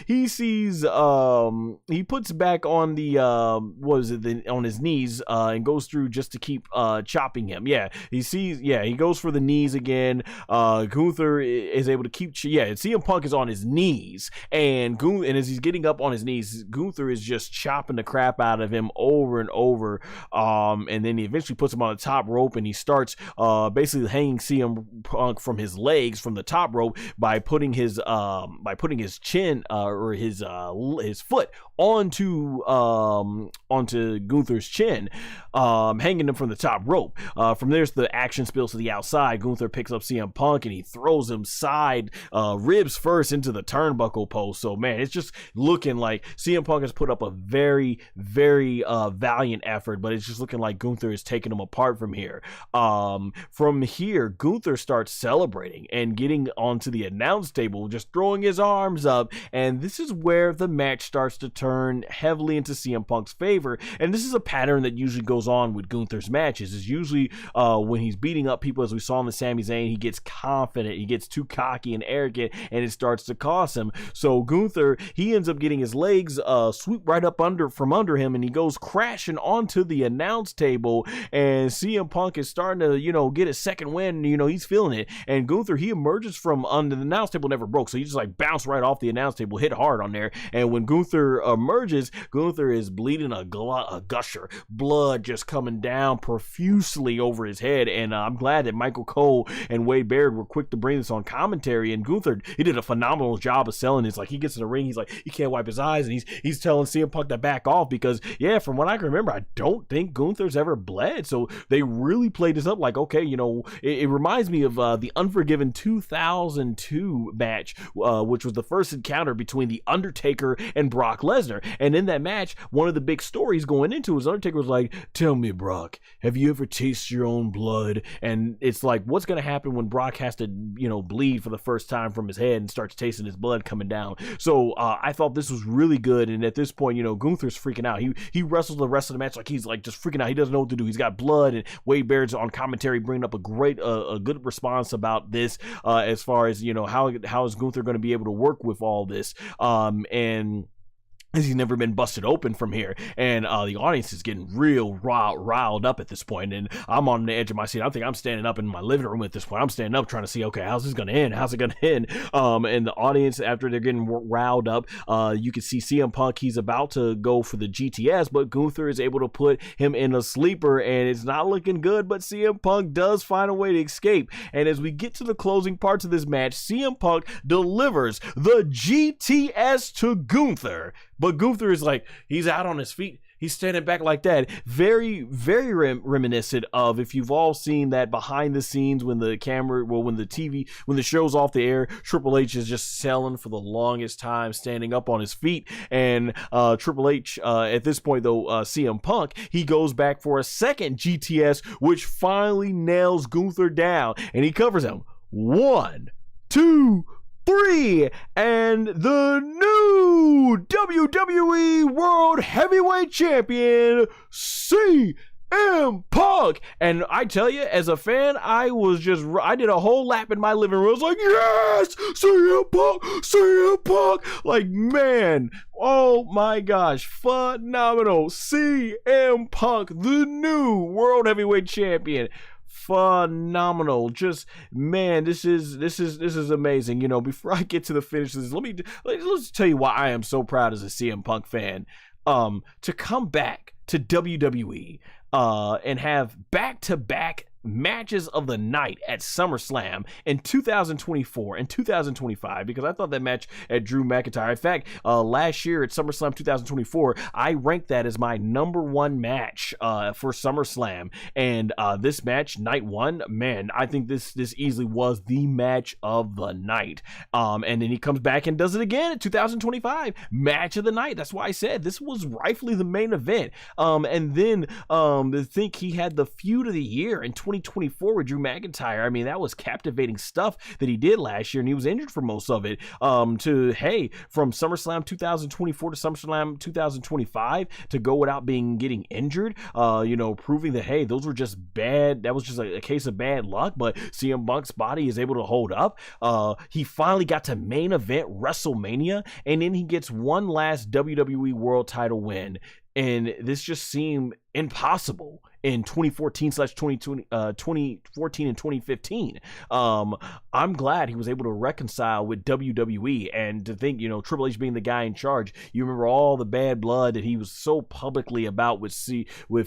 he sees he puts back on the on his knees and goes through just to keep chopping him. He goes for the knees again. Gunther is able to keep CM Punk is on his knees, and as he's getting up on his knees, Gunther is just chopping the crap out of him over and over, and then he eventually puts him on the top rope, and he starts basically hanging CM Punk from his legs from the top rope by putting his chin or his foot onto Gunther's chin, hanging him from the top rope. From there, the action spills to the outside. Gunther picks up CM Punk and he throws him side ribs first into the turnbuckle post. So man, it's just looking like CM Punk has put up a very, very valiant effort, but it's just looking like Gunther is taking him apart from here. From here, Gunther starts celebrating and getting onto the announce table, just throwing his arms up, and this is where the match starts to turn heavily into CM Punk's favor. And this is a pattern that usually goes on with Gunther's matches. Is usually when he's beating up people, as we saw in the Sami Zayn, he gets confident, he gets too cocky and arrogant, and it starts to cost him. So Gunther, he ends ends up getting his legs swooped right up from under him, and he goes crashing onto the announce table, and CM Punk is starting to, get his second win. He's feeling it, and Gunther, he emerges from under the announce table, never broke, so he just like bounced right off the announce table, hit hard on there, and when Gunther emerges, Gunther is bleeding a gusher, blood just coming down profusely over his head, and I'm glad that Michael Cole and Wade Barrett were quick to bring this on commentary, and Gunther, he did a phenomenal job of selling this. Like, he gets in the ring, he's like, he can't wipe his eyes, and he's telling CM Punk to back off, because from what I can remember, I don't think Gunther's ever bled, so they really played this up like, okay, it reminds me of the Unforgiven 2002 match, which was the first encounter between The Undertaker and Brock Lesnar, and in that match, one of the big stories going into it was Undertaker was like, tell me, Brock, have you ever tasted your own blood? And it's like, what's going to happen when Brock has to, bleed for the first time from his head and starts tasting his blood coming down? So I thought this was really good, and at this point, Gunther's freaking out. He wrestles the rest of the match like he's like just freaking out. He doesn't know what to do. He's got blood, and Wade Barrett's on commentary bringing up a good response about this, as far as how is Gunther going to be able to work with all this, and he's never been busted open from here, and the audience is getting real riled up at this point, and I'm on the edge of my seat. I think I'm standing up in my living room at this point. I'm standing up trying to see, okay, how's this gonna end? And the audience, after they're getting riled up, you can see CM Punk, he's about to go for the GTS, but Gunther is able to put him in a sleeper, and it's not looking good, but CM Punk does find a way to escape, and as we get to the closing parts of this match, CM Punk delivers the GTS to Gunther. But Gunther is like, he's out on his feet. He's standing back like that. Very, very reminiscent of, if you've all seen that behind the scenes when the show's off the air, Triple H is just selling for the longest time, standing up on his feet. And Triple H, at this point though, CM Punk, he goes back for a second GTS, which finally nails Gunther down. And he covers him. 1, 2, 3, and the new WWE World Heavyweight Champion, CM Punk. And I tell you, as a fan, I did a whole lap in my living room. I was like, yes, CM Punk. Like, man, oh my gosh, phenomenal. CM Punk, the new World Heavyweight Champion. Phenomenal. Just, man, this is amazing. Before I get to the finishes, let's tell you why I am so proud as a CM Punk fan. To come back to WWE and have back-to-back matches of the night at SummerSlam in 2024 and 2025, because I thought that match at Drew McIntyre, in fact, last year at SummerSlam 2024, I ranked that as my number one match for SummerSlam, and this match, night one, man, I think this easily was the match of the night, and then he comes back and does it again in 2025, match of the night. That's why I said this was rightfully the main event, and then to think he had the feud of the year in 2024 with Drew McIntyre. I mean, that was captivating stuff that he did last year, and he was injured for most of it. From SummerSlam 2024 to SummerSlam 2025 to go without getting injured, proving that, hey, those were just bad. That was just a case of bad luck, but CM Punk's body is able to hold up. He finally got to main event WrestleMania, and then he gets one last WWE World Title win. And this just seemed impossible in 2014 and 2015. I'm glad he was able to reconcile with WWE, and to think, Triple H being the guy in charge, you remember all the bad blood that he was so publicly about with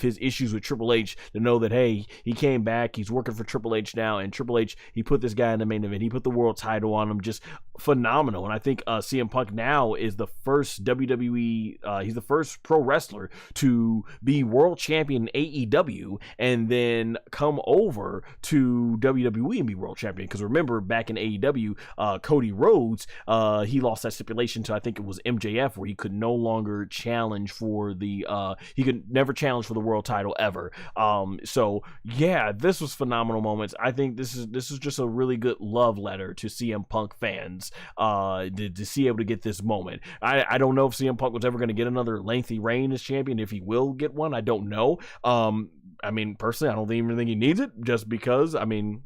his issues with Triple H, to know that, hey, he came back, he's working for Triple H now, and Triple H, he put this guy in the main event, he put the world title on him, just phenomenal. And I think CM Punk now is the first WWE, he's the first pro wrestler to be world champion in AEW and then come over to WWE and be world champion. Because remember, back in AEW, Cody Rhodes, he lost that stipulation to, I think it was MJF, where he could no longer challenge for he could never challenge for the world title ever. So yeah, this was phenomenal moments. I think this is just a really good love letter to CM Punk fans, to see able to get this moment. I don't know if CM Punk was ever going to get another lengthy reign as champion. If he will get one, I don't know. I mean, personally, I don't even think he needs it, just because, I mean,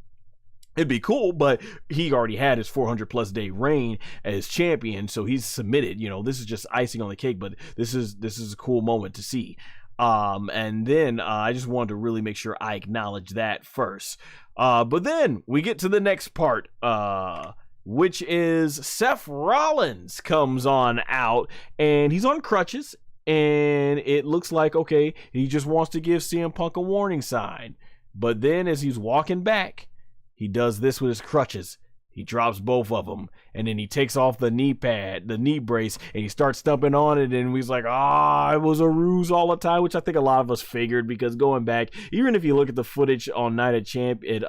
It'd be cool, but he already had his 400 plus day reign as champion, so he's submitted. This is just icing on the cake, but this is a cool moment to see. And then I just wanted to really make sure I acknowledge that first. But then we get to the next part, which is Seth Rollins comes on out, and he's on crutches, and it looks like, okay, he just wants to give CM Punk a warning sign. But then as he's walking back, he does this with his crutches. He drops both of them, and then he takes off the knee pad, the knee brace, and he starts stumping on it, and he's like, it was a ruse all the time, which I think a lot of us figured, because going back, even if you look at the footage on Night of Champ, if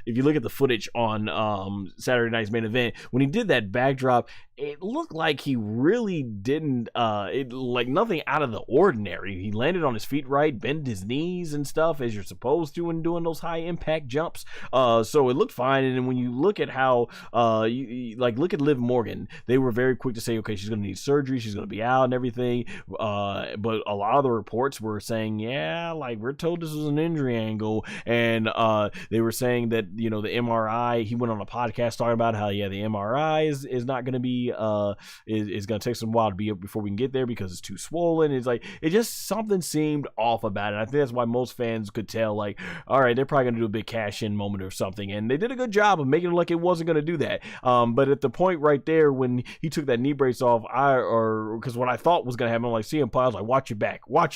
you look at the footage on Saturday Night's Main Event, when he did that backdrop, it looked like he really didn't, like nothing out of the ordinary. He landed on his feet right, bent his knees and stuff, as you're supposed to when doing those high impact jumps. So it looked fine, and then when you look at how, look at Liv Morgan, they were very quick to say, okay, she's going to need surgery, she's going to be out and everything, but a lot of the reports were saying, yeah, like, we're told this was an injury angle, and they were saying that, the MRI, he went on a podcast talking about how, yeah, the MRI is not going to be, is going to take some while to be up before we can get there because it's too swollen. It's like, it just, something seemed off about it. I think that's why most fans could tell, like, all right, they're probably going to do a big cash-in moment or something, and they did a good job of making it like it wasn't going to do that. But at the point right there when he took that knee brace off, because what I thought was going to happen, like CM Punk, I was like, watch your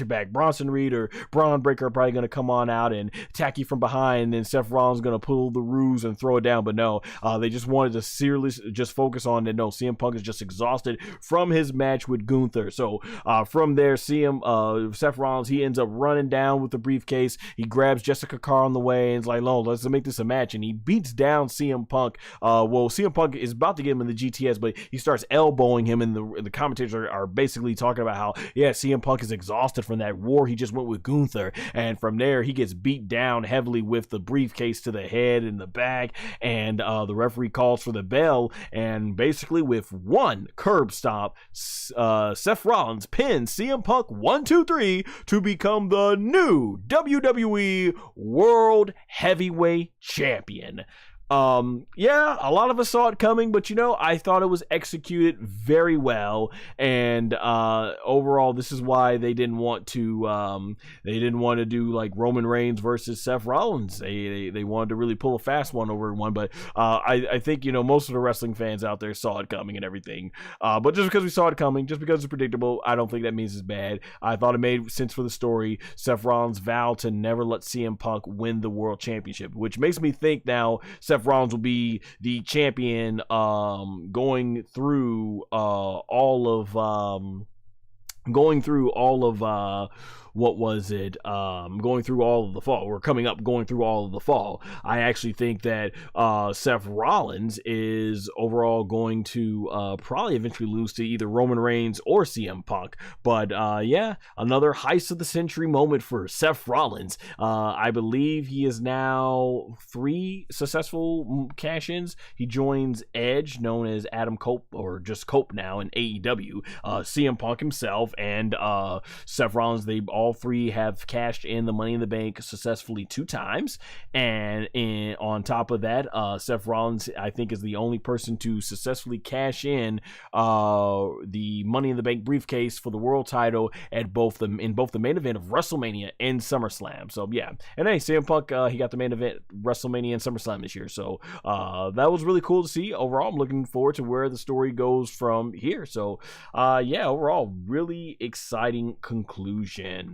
back. Bronson Reed or Braun Breaker are probably going to come on out and attack you from behind, and then Seth Rollins is going to pull the ruse and throw it down. But no, they just wanted to seriously just focus on that. No, CM Punk is just exhausted from his match with Gunther. So from there, Seth Rollins, he ends up running down with the briefcase. He grabs Jessica Carr on the way and is like, no, let's make this a match. And he beats down CM Punk. CM Punk is about to get him in the GTS, but he starts elbowing him, and the commentators are basically talking about how, yeah, CM Punk is exhausted from that war he just went with Gunther. And from there, he gets beat down heavily with the briefcase to the head and the back, and the referee calls for the bell, and basically with one curb stomp, Seth Rollins pins CM Punk 1, 2, 3 to become the new WWE World Heavyweight Champion. Yeah, a lot of us saw it coming, but I thought it was executed very well, and overall, this is why they didn't want to do like Roman Reigns versus Seth Rollins. They wanted to really pull a fast one over one, but I think most of the wrestling fans out there saw it coming and everything. But just because we saw it coming, just because it's predictable, I don't think that means it's bad. I thought it made sense for the story. Seth Rollins vowed to never let CM Punk win the World Championship, which makes me think now Seth Rollins will be the champion going through all of what was it? Going through all of the fall. We're coming up going through all of the fall. I actually think that Seth Rollins is overall going to probably eventually lose to either Roman Reigns or CM Punk. But yeah, another heist of the century moment for Seth Rollins. I believe he is now 3 successful cash-ins. He joins Edge, known as Adam Cope, or just Cope now in AEW. CM Punk himself and Seth Rollins, they all 3 have cashed in the Money in the Bank successfully 2 times, and on top of that, Seth Rollins, I think, is the only person to successfully cash in the Money in the Bank briefcase for the world title in both the main event of WrestleMania and SummerSlam. So yeah, and hey, CM Punk, he got the main event WrestleMania and SummerSlam this year, so that was really cool to see. Overall, I'm looking forward to where the story goes from here. So yeah, overall, really exciting conclusion.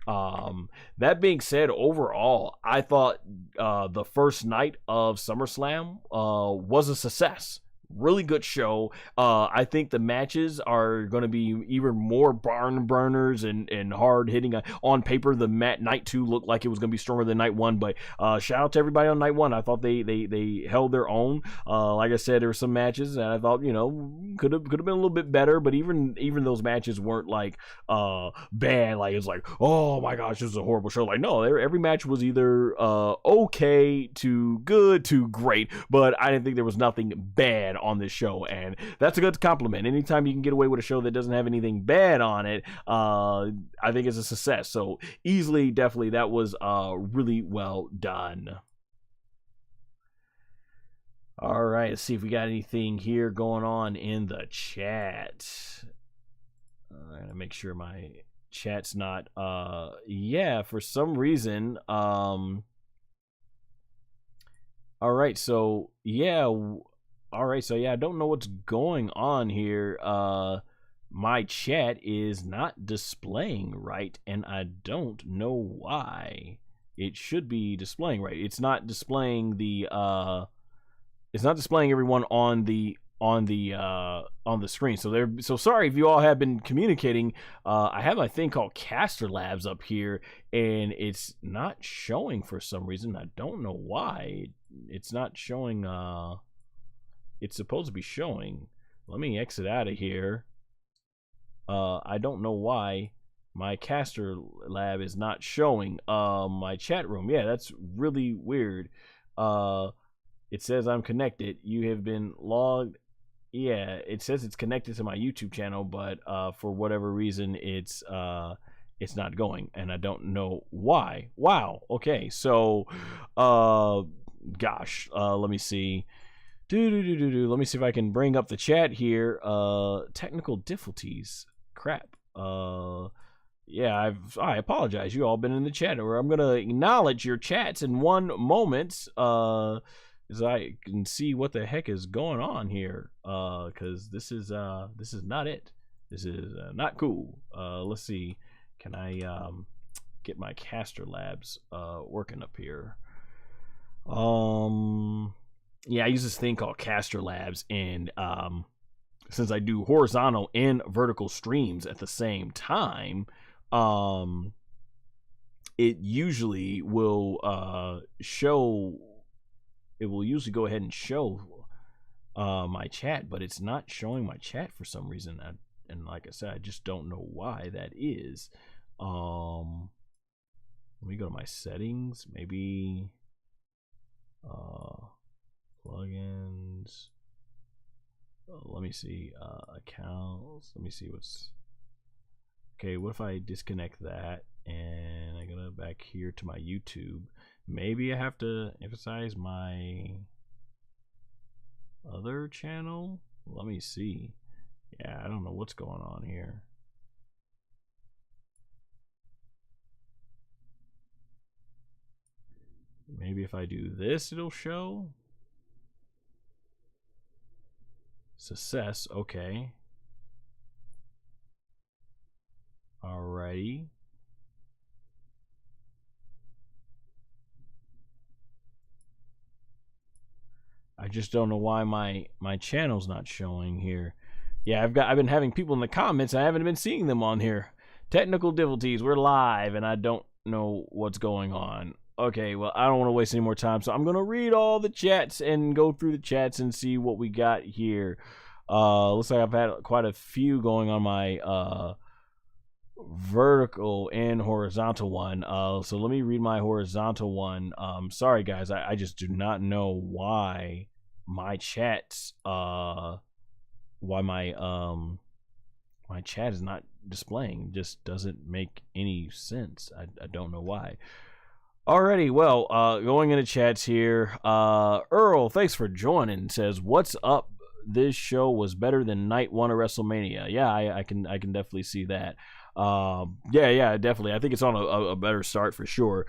That being said, overall, I thought the first night of SummerSlam was a success. Really good show. I think the matches are going to be even more barn burners and hard hitting. On paper, the night 2 looked like it was going to be stronger than night 1, but shout out to everybody on night 1. I thought they held their own. Like I said, there were some matches and I thought could have been a little bit better, but even those matches weren't like bad. Like it's like, oh my gosh, this is a horrible show. Like no, every match was either okay to good to great, but I didn't think there was nothing bad on this show, and that's a good compliment. Anytime you can get away with a show that doesn't have anything bad on it, I think it's a success. So easily, definitely, that was really well done. All right, let's see if we got anything here going on in the chat. I gotta make sure my chat's not yeah, for some reason all right, so yeah, I don't know what's going on here. My chat is not displaying right, and I don't know why. It should be displaying right. It's not displaying the everyone on the screen. So sorry if you all have been communicating. I have my thing called Caster Labs up here, and it's not showing for some reason. I don't know why. It's not showing. It's supposed to be showing. Let me exit out of here. I don't know why my Caster Lab is not showing. My chat room. Yeah, that's really weird. It says I'm connected. You have been logged. Yeah, it says it's connected to my YouTube channel, but for whatever reason, it's not going, and I don't know why. Wow. Okay, so, gosh, let me see. Let me see if I can bring up the chat here. Technical difficulties. Crap. Yeah, I apologize. You all been in the chat, or I'm gonna acknowledge your chats in one moment. As I can see what the heck is going on here, because this is not it. This is not cool. Let's see, can I get my Caster Labs working up here? Yeah, I use this thing called Caster Labs, and since I do horizontal and vertical streams at the same time, it usually will show. It will usually go ahead and show my chat, but it's not showing my chat for some reason. And like I said, I just don't know why that is. Let me go to my settings, maybe plugins. Let me see, accounts. Let me see what's okay. What if I disconnect that and I go back here to my YouTube? Maybe I have to emphasize my other channel. Let me see. Yeah, I don't know what's going on here. Maybe if I do this, it'll show. Success, okay. Alrighty. I just don't know why my channel's not showing here. Yeah, I've been having people in the comments. I haven't been seeing them on here. Technical difficulties. We're live, and I don't know what's going on. Okay, well, I don't want to waste any more time, so I'm gonna read all the chats and go through the chats and see what we got here. Looks like I've had quite a few going on my vertical and horizontal one. So let me read my horizontal one. Sorry guys, I just do not know why my chats my chat is not displaying. Just doesn't make any sense. I don't know why. Alrighty, well, going into chats here. Earl, thanks for joining. Says, what's up? This show was better than night one of WrestleMania. Yeah, I can definitely see that. Yeah, definitely. I think it's on a better start for sure.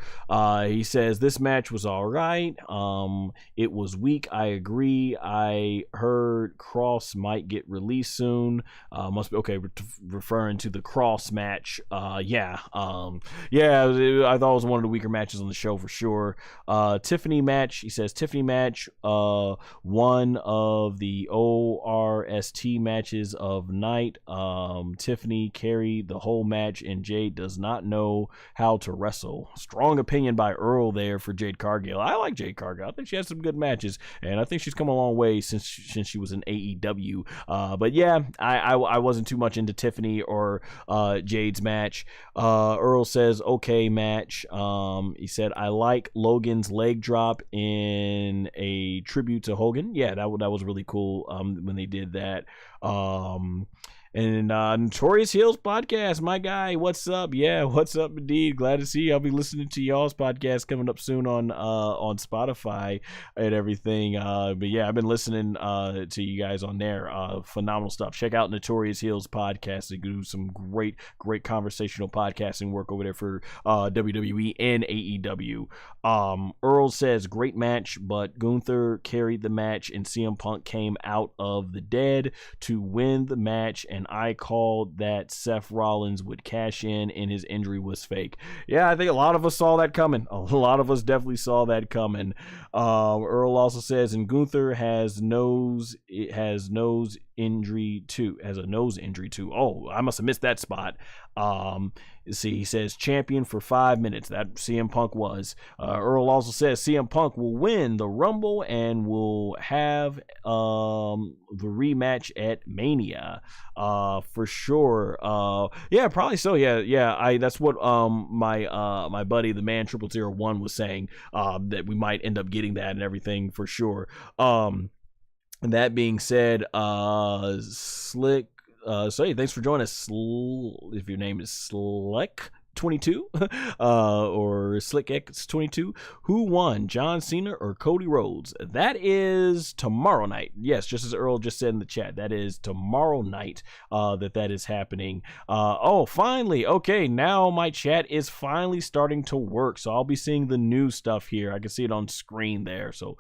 He says this match was all right. It was weak. I agree. I heard Cross might get released soon. Must be okay. Referring to the Cross match. Yeah. Yeah. I thought it was one of the weaker matches on the show for sure. Tiffany match. He says Tiffany match. One of the ORST matches of night. Tiffany carried the whole match, and Jade does not know how to wrestle. Strong opinion by Earl there for Jade Cargill. I like Jade Cargill. I think she has some good matches, and I think she's come a long way since she was in AEW. But yeah, I wasn't too much into Tiffany or Jade's match. Earl says okay match. He said I like Logan's leg drop in a tribute to Hogan. Yeah, that was really cool when they did that. And Notorious Heels podcast, my guy, what's up? Yeah, what's up indeed. Glad to see you. I'll be listening to y'all's podcast coming up soon on Spotify and everything. But yeah, I've been listening to you guys on there. Phenomenal stuff. Check out Notorious Heels podcast. They do some great conversational podcasting work over there for WWE and AEW. Earl says great match, but Gunther carried the match and CM Punk came out of the dead to win the match, and I called that Seth Rollins would cash in and his injury was fake. Yeah, I think a lot of us saw that coming. A lot of us definitely saw that coming. Earl also says, and Gunther has a nose injury too. Oh, I must have missed that spot. See, he says champion for 5 minutes. That CM Punk was. Earl also says CM Punk will win the Rumble and will have the rematch at Mania. For sure. Yeah, probably so. Yeah. That's what my buddy, the man 0001, was saying. That we might end up getting that and everything for sure. That being said, Slick. So hey, thanks for joining us. If your name is Slick22 or SlickX22, who won, John Cena or Cody Rhodes? That is tomorrow night. Yes, just as Earl just said in the chat, that is tomorrow night that is happening. Oh, finally. Okay, now my chat is finally starting to work, so I'll be seeing the new stuff here. I can see it on screen there, so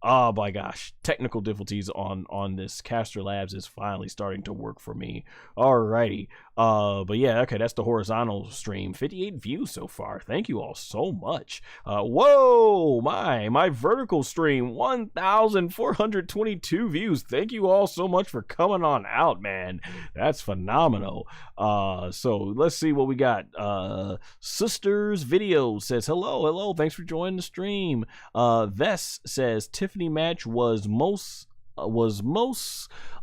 oh my gosh, technical difficulties on this. Caster Labs is finally starting to work for me. Alrighty. But yeah, okay, that's the horizontal stream. 58 views so far. Thank you all so much. Whoa, my vertical stream, 1,422 views. Thank you all so much for coming on out, man. That's phenomenal. So let's see what we got. Sisters Video says, hello, thanks for joining the stream. Vess says, Tiffany match was most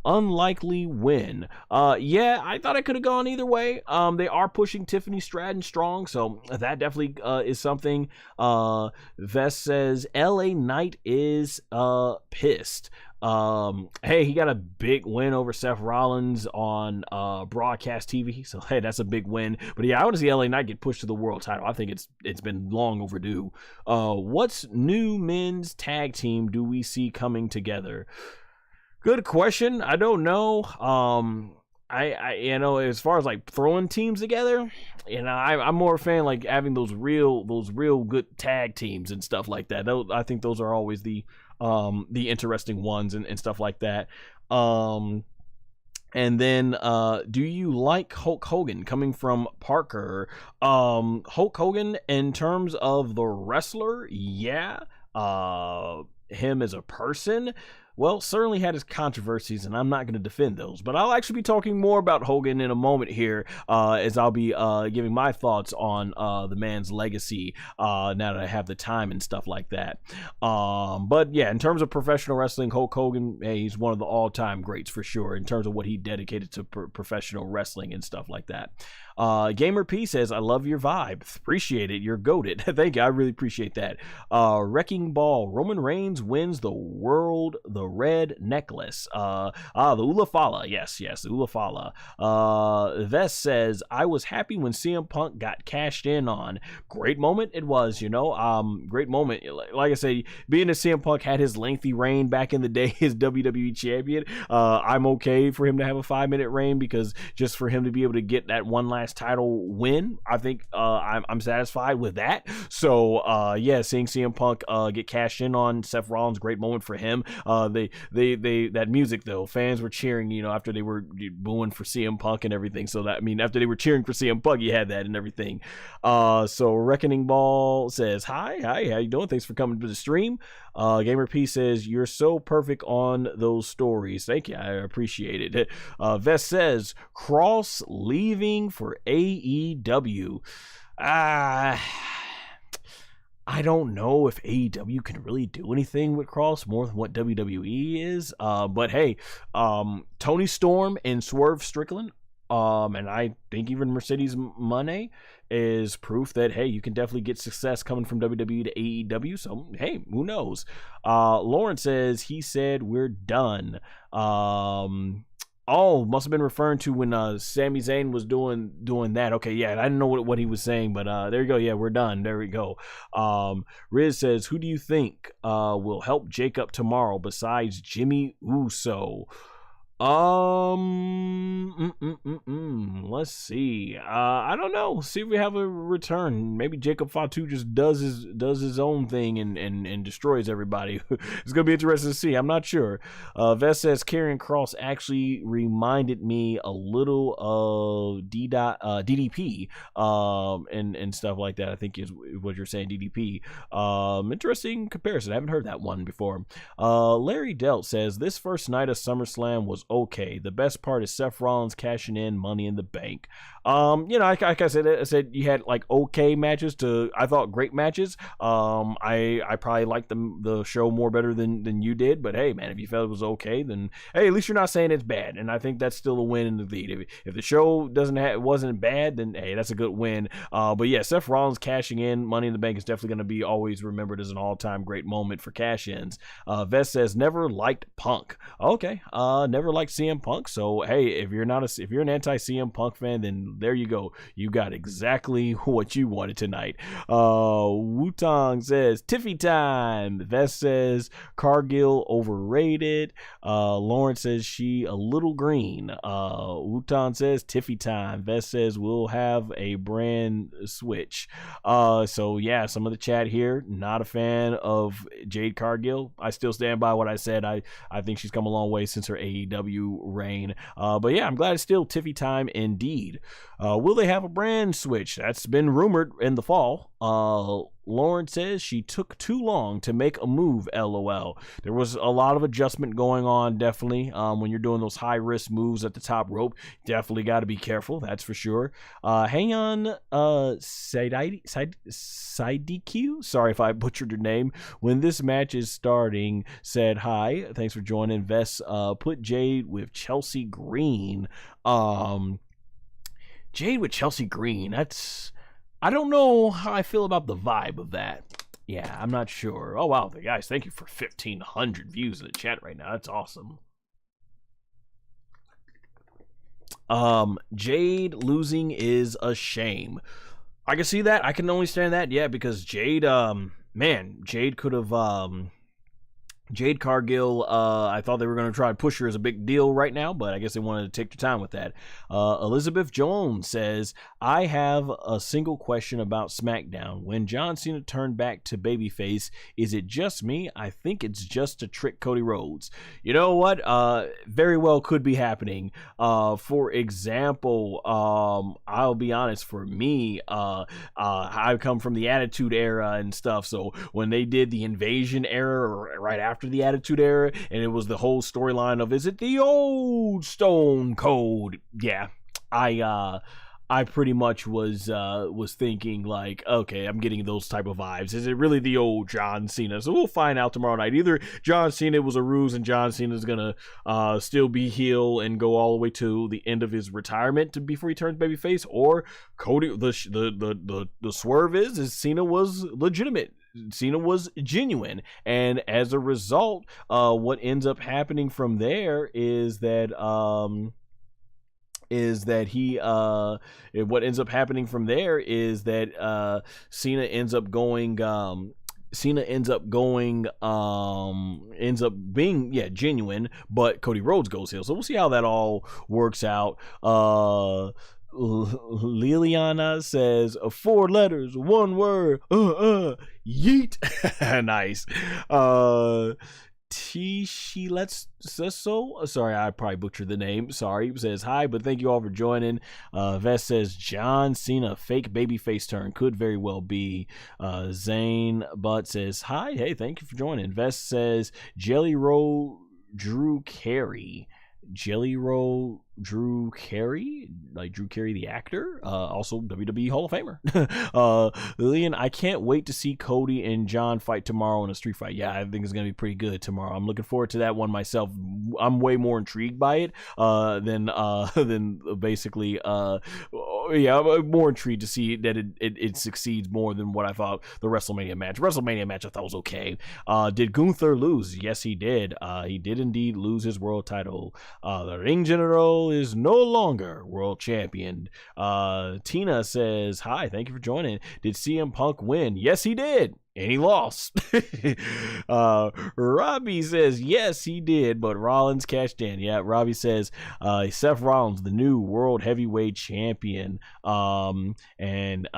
unlikely win. Yeah, I thought it could have gone either way. They are pushing Tiffany Stratton strong, so that definitely is something. Vess says LA Knight is pissed. Hey, he got a big win over Seth Rollins on broadcast TV, so hey, that's a big win. But yeah, I want to see LA Knight get pushed to the world title. I think it's been long overdue. What's new men's tag team do we see coming together? Good question. I don't know. I as far as like throwing teams together, I'm more a fan like having those real good tag teams and stuff like that. I think those are always the interesting ones and stuff like that. And then do you like Hulk Hogan? Coming from Parker. Hulk Hogan in terms of the wrestler, yeah. Him as a person, well, certainly had his controversies, and I'm not going to defend those. But I'll actually be talking more about Hogan in a moment here, as I'll be giving my thoughts on the man's legacy now that I have the time and stuff like that. But yeah, in terms of professional wrestling, Hulk Hogan, hey, he's one of the all-time greats for sure in terms of what he dedicated to professional wrestling and stuff like that. Gamer P says, I love your vibe. Appreciate it. You're goated. Thank you. I really appreciate that. Wrecking Ball. Roman Reigns wins the red necklace. The Ulafala. Yes, the Ulafala. Vess says, I was happy when CM Punk got cashed in on. Great moment it was, great moment. Like I say, being that CM Punk had his lengthy reign back in the day as WWE champion, I'm okay for him to have a 5-minute reign, because just for him to be able to get that one last title win, I think I'm satisfied with that. So yeah, seeing CM Punk get cashed in on Seth Rollins, great moment for him. They that music though, fans were cheering, after they were booing for CM Punk and everything. So that, after they were cheering for CM Punk, you had that and everything. So Reckoning Ball says, hi, how you doing? Thanks for coming to the stream. Gamer P says, you're so perfect on those stories. Thank you, I appreciate it. Vest says, Cross leaving for AEW. I don't know if AEW can really do anything with Cross more than what WWE is. But hey, Tony Storm and Swerve Strickland, and I think even Mercedes Moné is proof that, hey, you can definitely get success coming from WWE to AEW. So, hey, who knows? Lauren says, he said, we're done. Oh, must have been referring to when Sami Zayn was doing that. Okay, yeah, I didn't know what he was saying, but there you go. Yeah, we're done. There we go. Riz says, who do you think will help Jacob tomorrow besides Jimmy Uso? Let's see. I don't know. See if we have a return. Maybe Jacob Fatu just does his own thing and destroys everybody. It's gonna be interesting to see. I'm not sure. Vest says Karrion Kross actually reminded me a little of DDP and stuff like that. I think is what you're saying, DDP. Interesting comparison. I haven't heard that one before. Larry Delt says this first night of SummerSlam was okay. The best part is Seth Rollins cashing in Money in the Bank. Like I said you had like okay matches to I thought great matches. I probably liked the show more better than you did, but hey man, if you felt it was okay, then hey, at least you're not saying it's bad, and I think that's still a win in the lead. If the show wasn't bad, then hey, that's a good win. But yeah, Seth Rollins cashing in Money in the Bank is definitely going to be always remembered as an all-time great moment for cash-ins. Vest says never liked Punk. Okay, never liked CM Punk. So hey, if you're an anti-CM Punk fan, then there you go. You got exactly what you wanted tonight. Wutong says Tiffy time. Vest says Cargill overrated. Lawrence says she a little green. Wutong says Tiffy time. Vest says we'll have a brand switch. So yeah, some of the chat here, not a fan of Jade Cargill. I still stand by what I said. I think she's come a long way since her AEW reign. But yeah, I'm glad it's still Tiffy time indeed. Will they have a brand switch? That's been rumored in the fall. Lauren says she took too long to make a move, LOL. There was a lot of adjustment going on, definitely. When you're doing those high-risk moves at the top rope, definitely got to be careful, that's for sure. Hang on, Sidq? Sorry if I butchered your name. When this match is starting, said hi. Thanks for joining. Vest put Jade with Chelsea Green. Jade with Chelsea Green, I don't know how I feel about the vibe of that. Yeah, I'm not sure. Oh, wow, guys, thank you for 1,500 views in the chat right now. That's awesome. Jade losing is a shame. I can see that. I can only stand that, yeah, because Jade, Jade could have, Jade Cargill, I thought they were going to try to push her as a big deal right now, but I guess they wanted to take their time with that. Elizabeth Jones says, I have a single question about SmackDown. When John Cena turned back to babyface, is it just me? I think it's just to trick Cody Rhodes. You know what? Very well could be happening. For example, I'll be honest, for me, I come from the Attitude Era and stuff, so when they did the Invasion era right after the Attitude Era, and it was the whole storyline of, is it the old Stone Cold? Yeah, I pretty much was thinking like, okay, I'm getting those type of vibes. Is it really the old John Cena? So we'll find out tomorrow night. Either John Cena was a ruse and John Cena's gonna still be heel and go all the way to the end of his retirement before he turns babyface, or Cody. The swerve is Cena was legitimate. Cena was genuine, and as a result, what ends up happening from there is that what ends up happening from there is that Cena ends up being genuine, but Cody Rhodes goes heel. So we'll see how that all works out. Liliana says 4 letters, 1 word, yeet. Nice. Tishi Let's so sorry, I probably butchered the name. Sorry. Says hi, but thank you all for joining. Vest says John Cena fake babyface turn could very well be. Zayn Butt says hi. Hey, thank you for joining. Vest says Jelly Roll Drew Carey. Jelly Roll Drew Carey, like Drew Carey the actor, also WWE Hall of Famer. Lillian, I can't wait to see Cody and John fight tomorrow in a street fight. Yeah, I think it's gonna be pretty good tomorrow. I'm looking forward to that one myself. I'm way more intrigued by it than basically yeah, I'm more intrigued to see that it succeeds more than what I thought the WrestleMania match. WrestleMania match I thought was okay. Did Gunther lose? Yes, he did. He did indeed lose his world title. The ring general is no longer world champion. Tina says, hi, thank you for joining. Did CM Punk win? Yes, he did. And he lost. Robbie says, yes, he did, but Rollins cashed in. Yeah, Robbie says, Seth Rollins, the new world heavyweight champion. And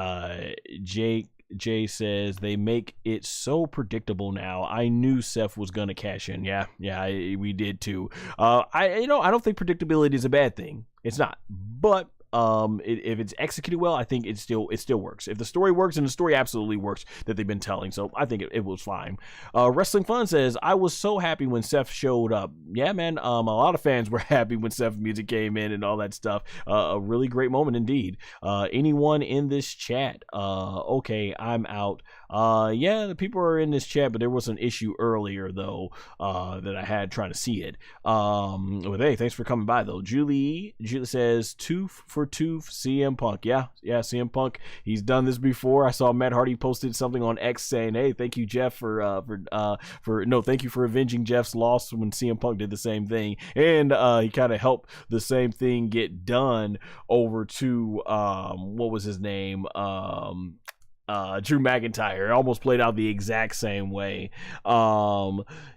Jay says they make it so predictable now. I knew Seth was gonna cash in. Yeah, we did too. I don't think predictability is a bad thing. It's not, but if it's executed well, I think it still works. If the story works, and the story absolutely works that they've been telling, so I think it was fine. Wrestling Fun says, I was so happy when Seth showed up. Yeah, man, a lot of fans were happy when Seth's music came in and all that stuff. A really great moment indeed. Anyone in this chat? Okay, I'm out. Yeah, the people are in this chat, but there was an issue earlier though that I had trying to see it. Well, hey, thanks for coming by though. Julie says 2 for 2 CM Punk. Yeah, CM Punk. He's done this before. I saw Matt Hardy posted something on X saying, "Hey, thank you, Jeff, thank you for avenging Jeff's loss," when CM Punk did the same thing, and he kind of helped the same thing get done over to what was his name? Drew McIntyre. It almost played out the exact same way.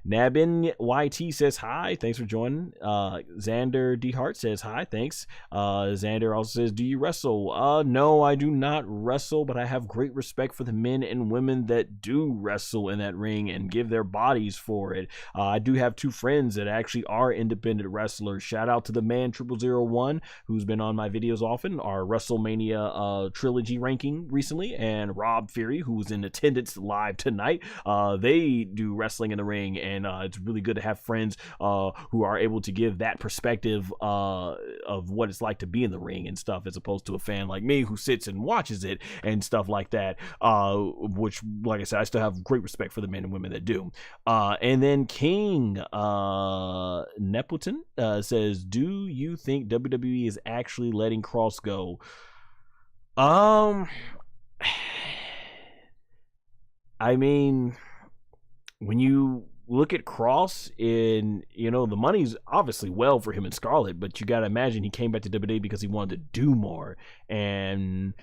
Nabin YT says hi, thanks for joining. Xander D Hart says hi, thanks. Xander also says, do you wrestle? No, I do not wrestle, but I have great respect for the men and women that do wrestle in that ring and give their bodies for it. I do have 2 friends that actually are independent wrestlers. Shout out to the man 0001 who's been on my videos often, our WrestleMania trilogy ranking recently, and Rob Fury, who's in attendance live tonight. They do wrestling in the ring, and it's really good to have friends who are able to give that perspective of what it's like to be in the ring and stuff, as opposed to a fan like me who sits and watches it and stuff like that, which, like I said, I still have great respect for the men and women that do. And then King Nepleton says, do you think WWE is actually letting Cross go? I mean, when you look at Cross, in the money's obviously well for him and Scarlett, but you gotta imagine he came back to WWE because he wanted to do more. And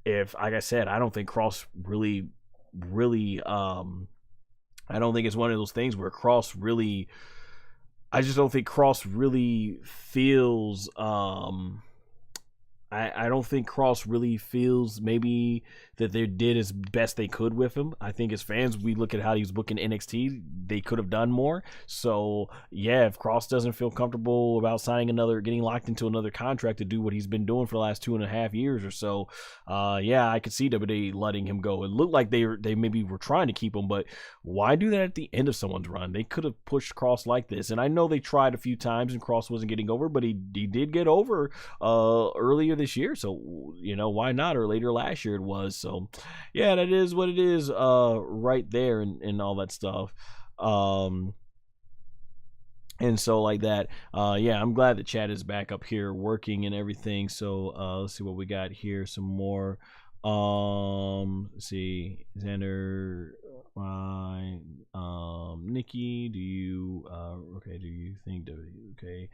if, like I said, I don't think Cross really I don't think it's one of those things where Cross really, I just don't think Cross really feels I don't think Cross really feels maybe that they did as best they could with him. I think as fans, we look at how he was booking NXT, they could have done more. So yeah, if Cross doesn't feel comfortable about getting locked into another contract to do what he's been doing for the last 2.5 years or so, yeah, I could see WWE letting him go. It looked like they maybe were trying to keep him, but why do that at the end of someone's run? They could have pushed Cross like this, and I know they tried a few times and Cross wasn't getting over, but he did get over earlier this year, so why not? Or later last year it was. So yeah, that is what it is right there, and all that stuff. And so like that, yeah, I'm glad the chat is back up here working and everything. So let's see what we got here. Some more. Let's see, Xander, Nikki, do you okay, do you think okay,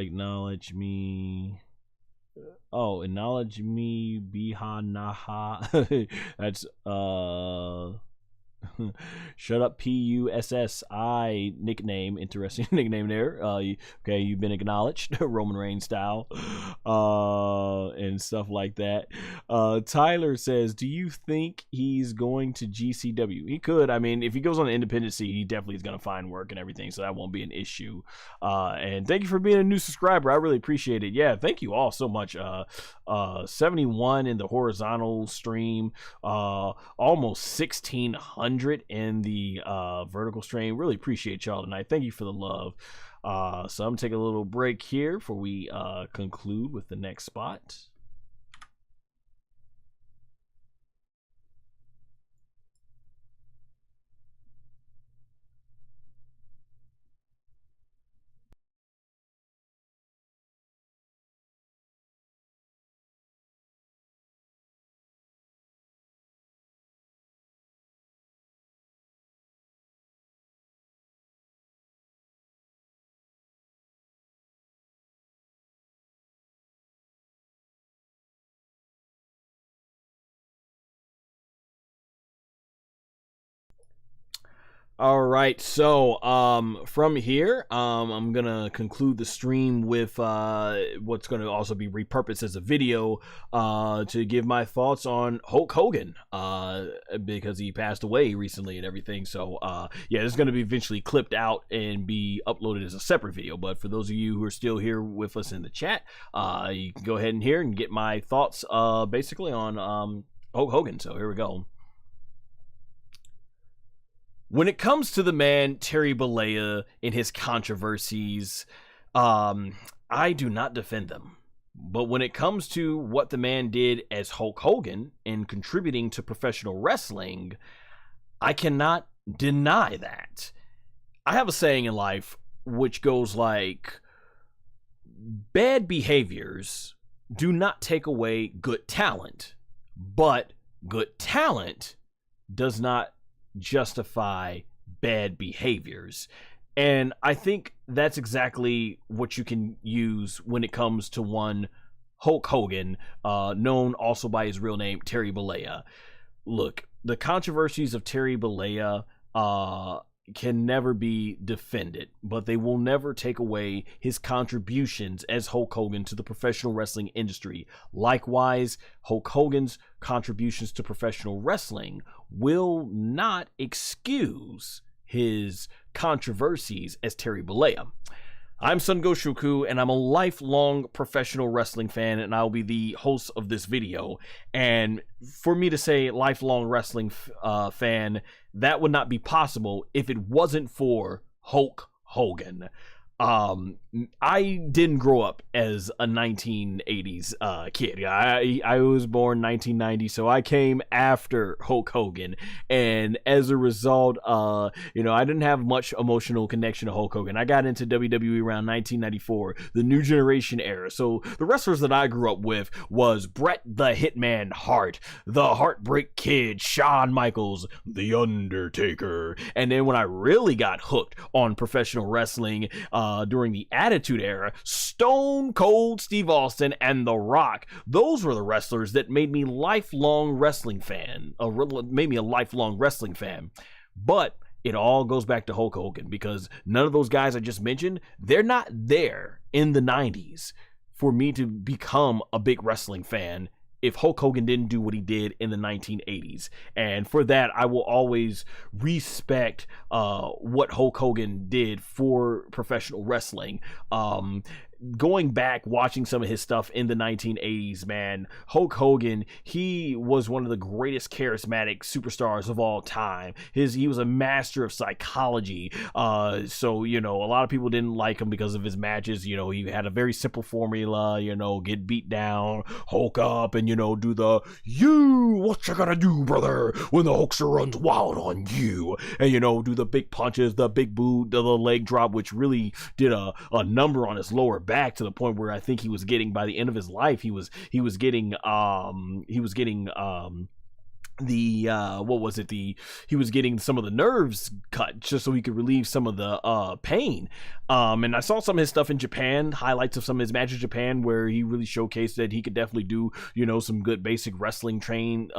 acknowledge me. Oh, acknowledge me, Biha Naha. That's shut up, PUSSI nickname. Interesting nickname there. Okay, you've been acknowledged, Roman Reigns style, and stuff like that. Tyler says, do you think he's going to GCW? He could. I mean, if he goes on the independent scene, he definitely is going to find work and everything, so that won't be an issue. And thank you for being a new subscriber. I really appreciate it. Yeah, thank you all so much. 71 in the horizontal stream, almost 1,600 in the vertical stream. Really appreciate y'all tonight. Thank you for the love. So I'm gonna take a little break here before we conclude with the next spot. All right, so from here, I'm gonna conclude the stream with what's gonna also be repurposed as a video to give my thoughts on Hulk Hogan because he passed away recently and everything. So yeah, it's gonna be eventually clipped out and be uploaded as a separate video. But for those of you who are still here with us in the chat, you can go ahead and hear and get my thoughts basically on Hulk Hogan. So here we go. When it comes to the man Terry Bollea and his controversies, I do not defend them. But when it comes to what the man did as Hulk Hogan in contributing to professional wrestling, I cannot deny that. I have a saying in life which goes like, bad behaviors do not take away good talent, but good talent does not justify bad behaviors. And I think that's exactly what you can use when it comes to one Hulk Hogan, known also by his real name, Terry Bollea. Look, the controversies of Terry Bollea can never be defended, but they will never take away his contributions as Hulk Hogan to the professional wrestling industry. Likewise, Hulk Hogan's contributions to professional wrestling will not excuse his controversies as Terry Bollea. I'm SonGoshuaku, and I'm a lifelong professional wrestling fan, and I'll be the host of this video. And for me to say lifelong wrestling fan, that would not be possible if it wasn't for Hulk Hogan. I didn't grow up as a 1980s kid. I was born 1990, so I came after Hulk Hogan, and as a result, I didn't have much emotional connection to Hulk Hogan. I got into WWE around 1994, the New Generation era. So the wrestlers that I grew up with was Bret the Hitman Hart, the Heartbreak Kid, Shawn Michaels, The Undertaker, and then when I really got hooked on professional wrestling during the Attitude Era, Stone Cold Steve Austin and The Rock. Those were the wrestlers that made me a lifelong wrestling fan. But it all goes back to Hulk Hogan, because none of those guys I just mentioned, they're not there in the 90s for me to become a big wrestling fan if Hulk Hogan didn't do what he did in the 1980s. And for that, I will always respect what Hulk Hogan did for professional wrestling. Going back, watching some of his stuff in the 1980s, man, Hulk Hogan, he was one of the greatest charismatic superstars of all time. He was a master of psychology. So, a lot of people didn't like him because of his matches. He had a very simple formula, get beat down, Hulk up, and, do the, what you gonna do, brother, when the Hulkster runs wild on you? And, do the big punches, the big boot, the leg drop, which really did a number on his lower back, to the point where I think he was getting, by the end of his life, he was getting he was getting some of the nerves cut just so he could relieve some of the pain. And I saw some of his stuff in Japan, highlights of some of his matches in Japan, where he really showcased that he could definitely do, some good basic wrestling, chain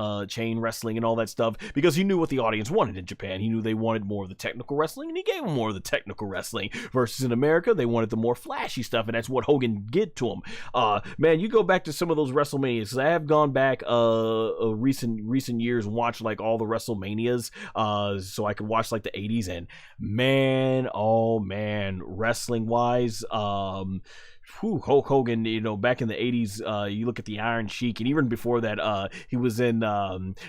wrestling and all that stuff, because he knew what the audience wanted in Japan. He knew they wanted more of the technical wrestling, and he gave them more of the technical wrestling, versus in America, they wanted the more flashy stuff, and that's what Hogan did to him. Man, you go back to some of those WrestleManias. I have gone back recent years and watched like all the WrestleManias, so I could watch like the 80s, and man, oh man, wrestling wise, Hulk Hogan, back in the 80s, you look at the Iron Sheik, and even before that, he was in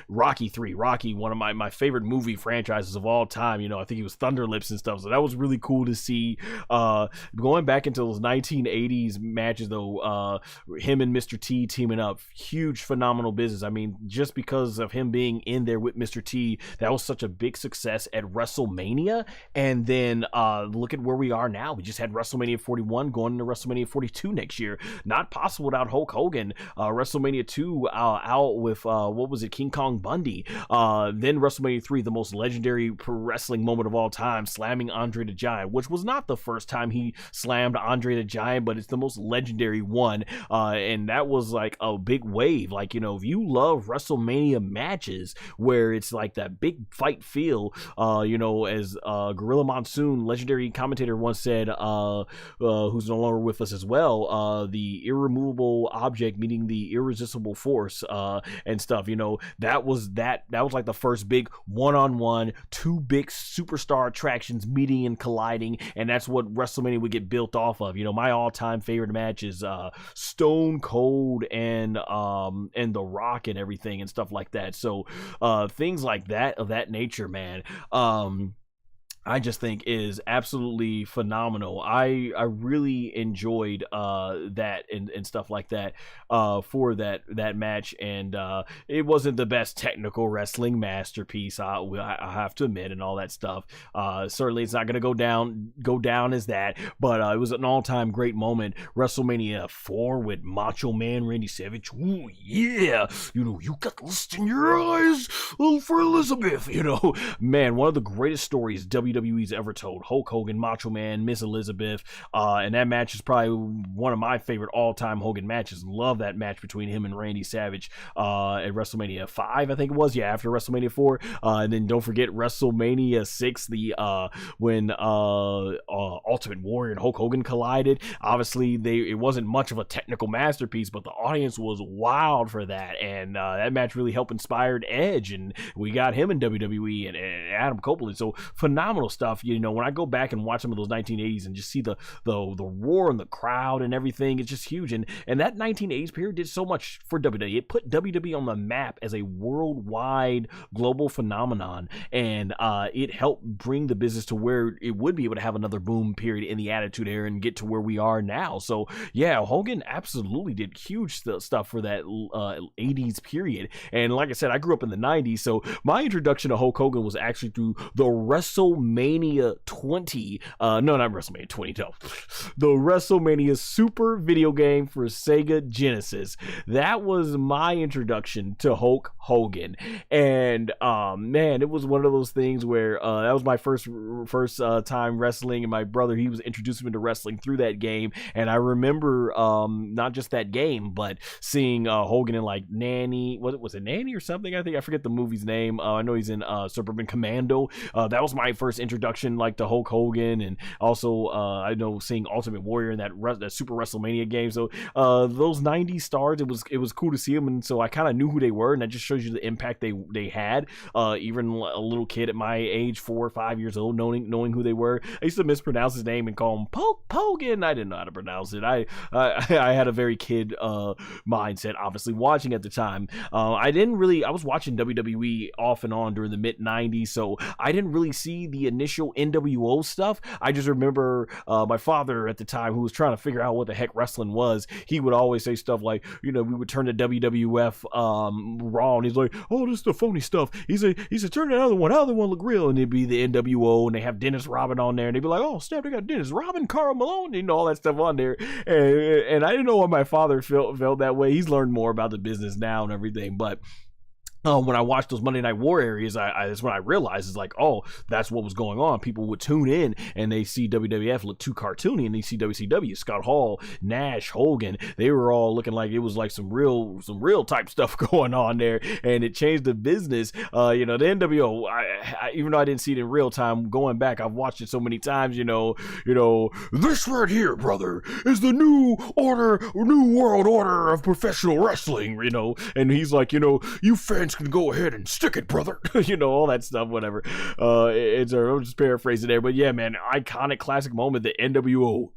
Rocky 3. Rocky, one of my favorite movie franchises of all time. I think he was Thunder Lips and stuff, so that was really cool to see. Going back into those 1980s matches, though, him and Mr. T teaming up, huge, phenomenal business. I mean, just because of him being in there with Mr. T, that was such a big success at WrestleMania. And then look at where we are now. We just had WrestleMania 41 going into WrestleMania WrestleMania 42 next year. Not possible without Hulk Hogan. WrestleMania 2 out with, what was it, King Kong Bundy. Then WrestleMania 3, the most legendary pro wrestling moment of all time, slamming Andre the Giant, which was not the first time he slammed Andre the Giant, but it's the most legendary one. And that was like a big wave. Like, you know, if you love WrestleMania matches where it's like that big fight feel, you know, as Gorilla Monsoon, legendary commentator, once said, who's no longer with us as well, the irremovable object meeting the irresistible force, and stuff, you know, that was like the first big one-on-one, two big superstar attractions meeting and colliding, and that's what WrestleMania would get built off of. You know, my all-time favorite match is Stone Cold and The Rock and everything and stuff like that. So things like that, of that nature, man, I just think is absolutely phenomenal. I really enjoyed that and stuff like that for that match, and it wasn't the best technical wrestling masterpiece, I have to admit, and all that stuff. Certainly it's not going to go down as that, but it was an all-time great moment. WrestleMania 4 with Macho Man Randy Savage. Ooh, yeah, you know, you got lust in your eyes for Elizabeth. You know, man, one of the greatest stories WWE's ever told. Hulk Hogan, Macho Man, Miss Elizabeth, and that match is probably one of my favorite all-time Hogan matches. Love that match between him and Randy Savage at WrestleMania 5, I think it was, yeah, after WrestleMania 4, and then don't forget WrestleMania 6, when Ultimate Warrior and Hulk Hogan collided. Obviously, it wasn't much of a technical masterpiece, but the audience was wild for that, and that match really helped inspire Edge, and we got him in WWE and Adam Copeland. So phenomenal stuff. You know, when I go back and watch some of those 1980s and just see the roar in the crowd and everything, it's just huge. And that 1980s period did so much for WWE. It put WWE on the map as a worldwide global phenomenon, and it helped bring the business to where it would be able to have another boom period in the Attitude Era and get to where we are now. So yeah, Hogan absolutely did huge stuff for that 80s period. And like I said, I grew up in the 90s, so my introduction to Hulk Hogan was actually through the WrestleMania 20, no, not WrestleMania 20, no, the WrestleMania Super video game for Sega Genesis. That was my introduction to Hulk Hogan, and man, it was one of those things where that was my first time wrestling, and my brother, he was introducing me to wrestling through that game. And I remember not just that game, but seeing Hogan in like Nanny, was it Nanny or something? I forget the movie's name. I know he's in Suburban Commando. That was my first introduction, like, to Hulk Hogan, and also I know seeing Ultimate Warrior in that Super WrestleMania game. So those 90s stars, it was cool to see them, and so I kind of knew who they were, and that just shows you the impact they had. Even a little kid at my age, 4 or 5 years old, knowing who they were. I used to mispronounce his name and call him Pogan. I didn't know how to pronounce it. I had a very kid mindset, obviously, watching at the time. I was watching WWE off and on during the mid 90s, so I didn't really see the initial NWO stuff. I just remember my father at the time, who was trying to figure out what the heck wrestling was, he would always say stuff like, you know, we would turn to WWF Raw, and he's like, oh, this is the phony stuff. He said turn the other one look real, and it'd be the NWO, and they have Dennis Robin on there, and they'd be like, oh snap, they got Dennis Robin, Karl Malone, you know, all that stuff on there. And I didn't know why my father felt that way. He's learned more about the business now and everything, but when I watched those Monday Night War areas, that's when I realized, it's like, oh, that's what was going on. People would tune in and they see WWF look too cartoony, and they see WCW, Scott Hall, Nash, Hogan. They were all looking like it was like some real type stuff going on there, and it changed the business. You know, the NWO, I even though I didn't see it in real time, going back, I've watched it so many times. You know, this right here, brother, is the new world order of professional wrestling. You know, and he's like, you know, you fans can go ahead and stick it, brother. You know, all that stuff, whatever. I'm just paraphrasing there, but yeah, man, iconic classic moment, the NWO,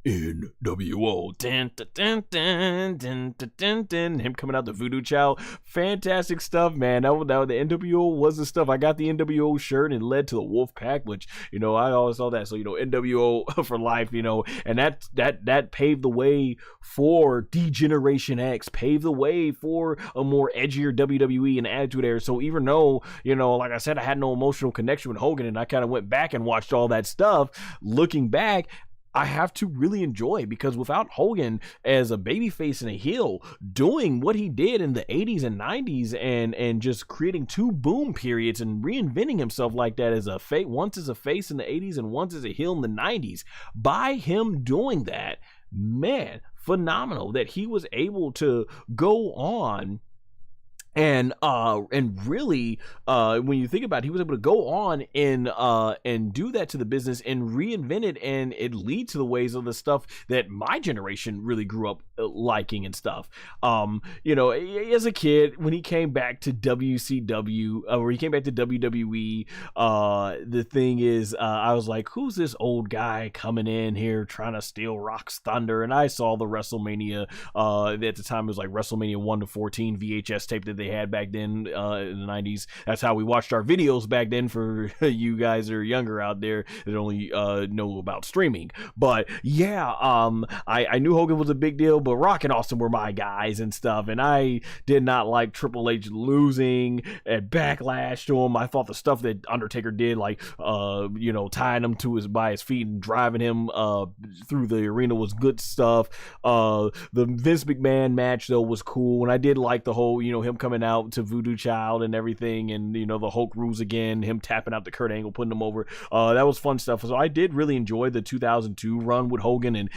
dun, dun, dun, dun, dun, dun, dun, him coming out the Voodoo Child, fantastic stuff, man. That the NWO was the stuff. I got the NWO shirt, and led to the Wolf Pack, which, you know, I always saw that. So, you know, NWO for life, you know, and that paved the way for D-Generation X, paved the way for a more edgier WWE and Attitude Era. So even though, you know, like I said, I had no emotional connection with Hogan, and I kind of went back and watched all that stuff, looking back, I have to really enjoy, because without Hogan as a babyface and a heel doing what he did in the 80s and 90s and just creating two boom periods and reinventing himself like that as a face, once as a face in the 80s and once as a heel in the 90s, by him doing that, man, phenomenal that he was able to go on and really when you think about it, he was able to go on and do that to the business and reinvent it, and it lead to the ways of the stuff that my generation really grew up liking and stuff. You know, as a kid, when he came back to WCW, or he came back to WWE, the thing is, I was like, who's this old guy coming in here trying to steal Rock's thunder? And I saw the WrestleMania, at the time it was like WrestleMania 1 to 14 VHS tape that they had back then, in the 90s. That's how we watched our videos back then, for you guys that are younger out there that only know about streaming. But yeah, I knew Hogan was a big deal, but Rock and Austin were my guys and stuff, and I did not like Triple H losing at Backlash to him. I thought the stuff that Undertaker did, like you know, tying him to by his feet and driving him through the arena, was good stuff. The Vince McMahon match though was cool, and I did like the whole, you know, him coming out to Voodoo Child and everything, and you know, the Hulk rules again, him tapping out the Kurt Angle, putting him over. That was fun stuff. So I did really enjoy the 2002 run with Hogan, and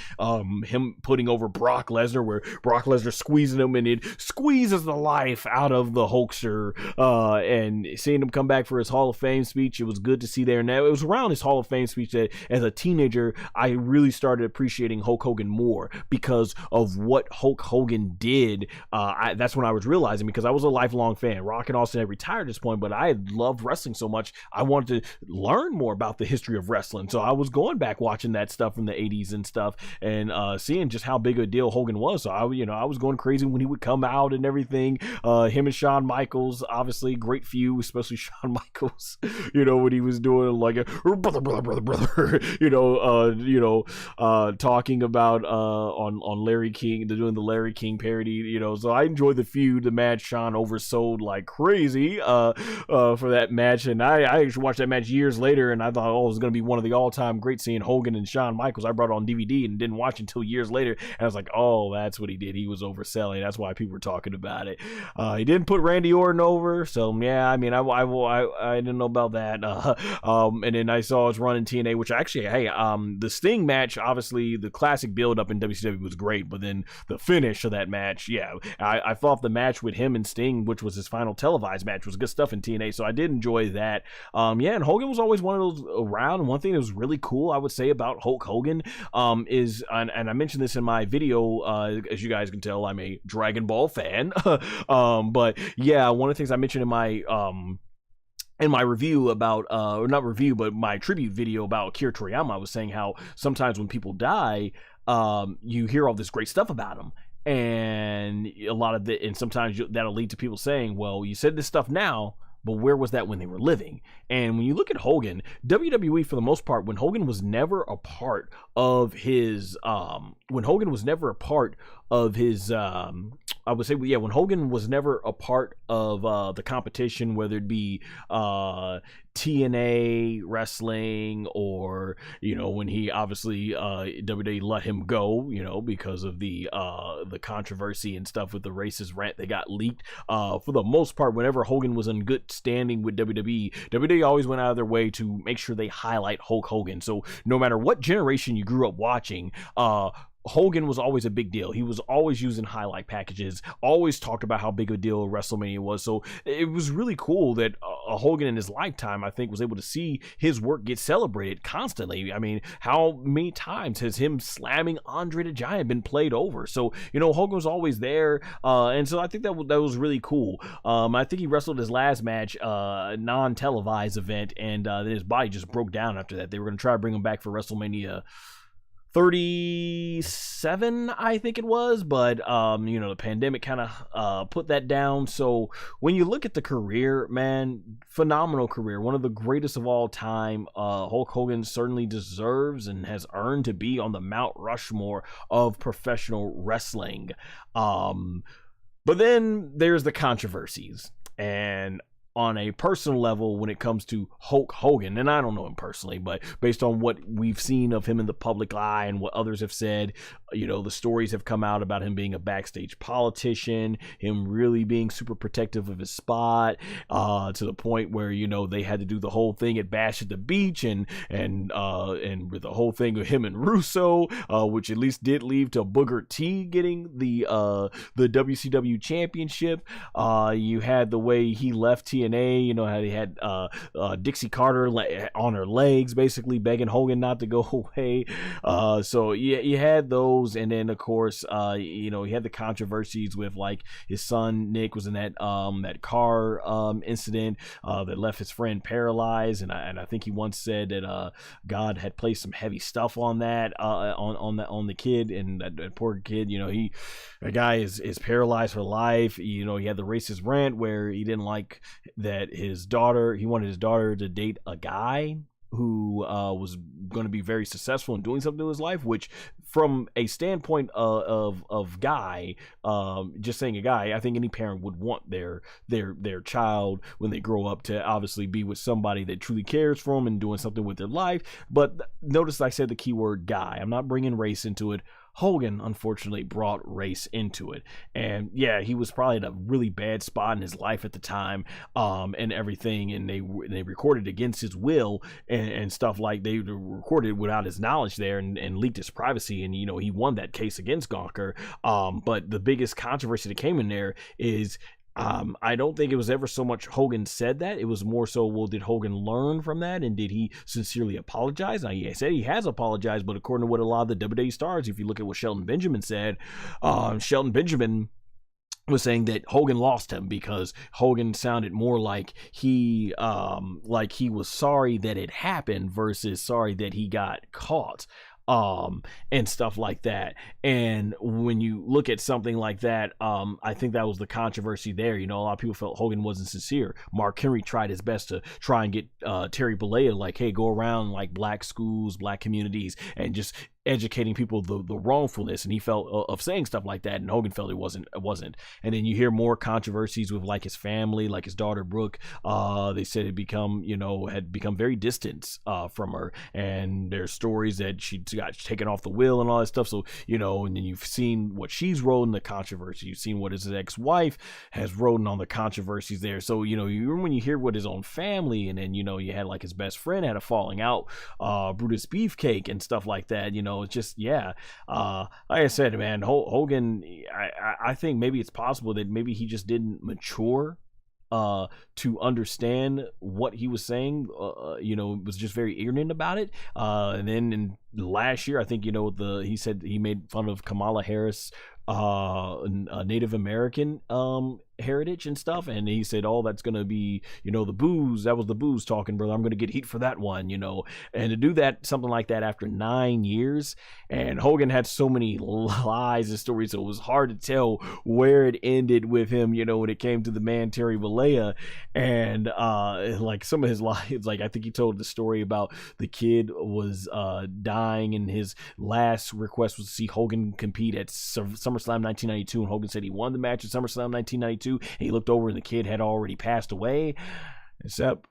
him putting over Brock Lesnar, where Brock Lesnar squeezing him and it squeezes the life out of the Hulkster, and seeing him come back for his Hall of Fame speech, it was good to see there. And it was around his Hall of Fame speech that as a teenager I really started appreciating Hulk Hogan more, because of what Hulk Hogan did. That's when I was realizing, because I was a lifelong fan. Rock and Austin had retired at this point, but I loved wrestling so much, I wanted to learn more about the history of wrestling. So I was going back watching that stuff from the 80s and stuff, and seeing just how big a deal Hogan was. So I was going crazy when he would come out and everything. Him and Shawn Michaels, obviously great feud, especially Shawn Michaels, you know, when he was doing like a brother, talking about on Larry King, they're doing the Larry King parody, you know. So I enjoyed the feud, the match. Shawn oversold like crazy for that match, and I actually watched that match years later, and I thought, oh, it was going to be one of the all-time great, seeing Hogan and Shawn Michaels. I brought it on DVD and didn't watch it until years later, and I was like, oh, that's what he did. He was overselling. That's why people were talking about it. He didn't put Randy Orton over, so yeah, I mean, I didn't know about that. And then I saw his run in TNA, which actually, hey, the Sting match, obviously the classic build-up in WCW was great, but then the finish of that match, yeah, I thought the match with him and Sting, which was his final televised match, was good stuff in TNA, so I did enjoy that. Yeah, and Hogan was always one of those around. And one thing that was really cool, I would say, about Hulk Hogan is, and I mentioned this in my video, as you guys can tell, I'm a Dragon Ball fan. But yeah, one of the things I mentioned in my review about, or not review, but my tribute video about Akira Toriyama, I was saying how sometimes when people die, you hear all this great stuff about them. And a lot of and sometimes that'll lead to people saying, well, you said this stuff now, but where was that when they were living? And when you look at Hogan, WWE, for the most part, when Hogan was never a part of his, I would say, yeah, when Hogan was never a part of the competition, whether it be TNA wrestling, or, you know, when he obviously WWE let him go, you know, because of the controversy and stuff with the racist rant that got leaked. For the most part, whenever Hogan was in good standing with WWE always went out of their way to make sure they highlight Hulk Hogan. So no matter what generation you grew up watching, Hogan was always a big deal. He was always using highlight packages, always talked about how big a deal WrestleMania was. So it was really cool that Hogan in his lifetime, I think, was able to see his work get celebrated constantly. I mean, how many times has him slamming Andre the Giant been played over? So, you know, Hogan was always there. And so I think that was really cool. I think he wrestled his last match, non-televised event, and then his body just broke down after that. They were going to try to bring him back for WrestleMania 37, I think it was, but you know, the pandemic kind of put that down. So when you look at the career, man, phenomenal career, one of the greatest of all time. Hulk Hogan certainly deserves and has earned to be on the Mount Rushmore of professional wrestling. But then there's the controversies, and on a personal level when it comes to Hulk Hogan, and I don't know him personally, but based on what we've seen of him in the public eye and what others have said, the stories have come out about him being a backstage politician, him really being super protective of his spot, to the point where, they had to do the whole thing at Bash at the Beach and with the whole thing of him and Russo, which at least did lead to Booker T getting the WCW championship. You had the way he left TNA, how he had Dixie Carter on her legs, basically begging Hogan not to go away. So you had those, and then of course, he had the controversies with like his son Nick was in that car incident that left his friend paralyzed, and I think he once said that God had placed some heavy stuff on that on the kid, and that poor kid, the guy is paralyzed for life. He had the racist rant where he didn't like that he wanted his daughter to date a guy who was going to be very successful in doing something in his life, which from a standpoint of guy, just saying a guy, I think any parent would want their child when they grow up to obviously be with somebody that truly cares for them and doing something with their life. But notice I said the keyword guy. I'm not bringing race into it. Hogan unfortunately brought race into it, and yeah, he was probably in a really bad spot in his life at the time, and everything, and they recorded against his will and stuff, like they recorded without his knowledge there, and leaked his privacy, and he won that case against Gunther. But the biggest controversy that came in there is, I don't think it was ever so much Hogan said that. It was more so, well, did Hogan learn from that, and did he sincerely apologize? Now, he said he has apologized, but according to what a lot of the WWE stars, if you look at what Shelton Benjamin said, Shelton Benjamin was saying that Hogan lost him because Hogan sounded more like he was sorry that it happened versus sorry that he got caught. And stuff like that. And when you look at something like that, I think that was the controversy there. A lot of people felt Hogan wasn't sincere. Mark Henry tried his best to try and get Terry Bollea, like, hey, go around like black schools, black communities, and just educating people the wrongfulness, and he felt of saying stuff like that, and Hogan felt it wasn't. And then you hear more controversies with like his family, like his daughter Brooke. They said it had become very distant from her, and there's stories that she got taken off the wheel and all that stuff. So and then you've seen what she's wrote in the controversy. You've seen what his ex-wife has wrote on the controversies there. So when you hear what his own family, and then you had like his best friend had a falling out, Brutus Beefcake and stuff like that. It's just, yeah. Like I said, man, Hogan, I think maybe it's possible that maybe he just didn't mature to understand what he was saying. Was just very ignorant about it. And then in last year, I think, he said he made fun of Kamala Harris, Native American heritage and stuff, and he said, oh, that's gonna be the booze, that was the booze talking, brother, I'm gonna get heat for that one. And to do that, something like that after 9 years, and Hogan had so many lies and stories, so it was hard to tell where it ended with him, when it came to the man Terry Bollea. And like some of his lies, like I think he told the story about the kid was dying, and his last request was to see Hogan compete at SummerSlam 1992, and Hogan said he won the match at SummerSlam 1992, and he looked over and the kid had already passed away. Except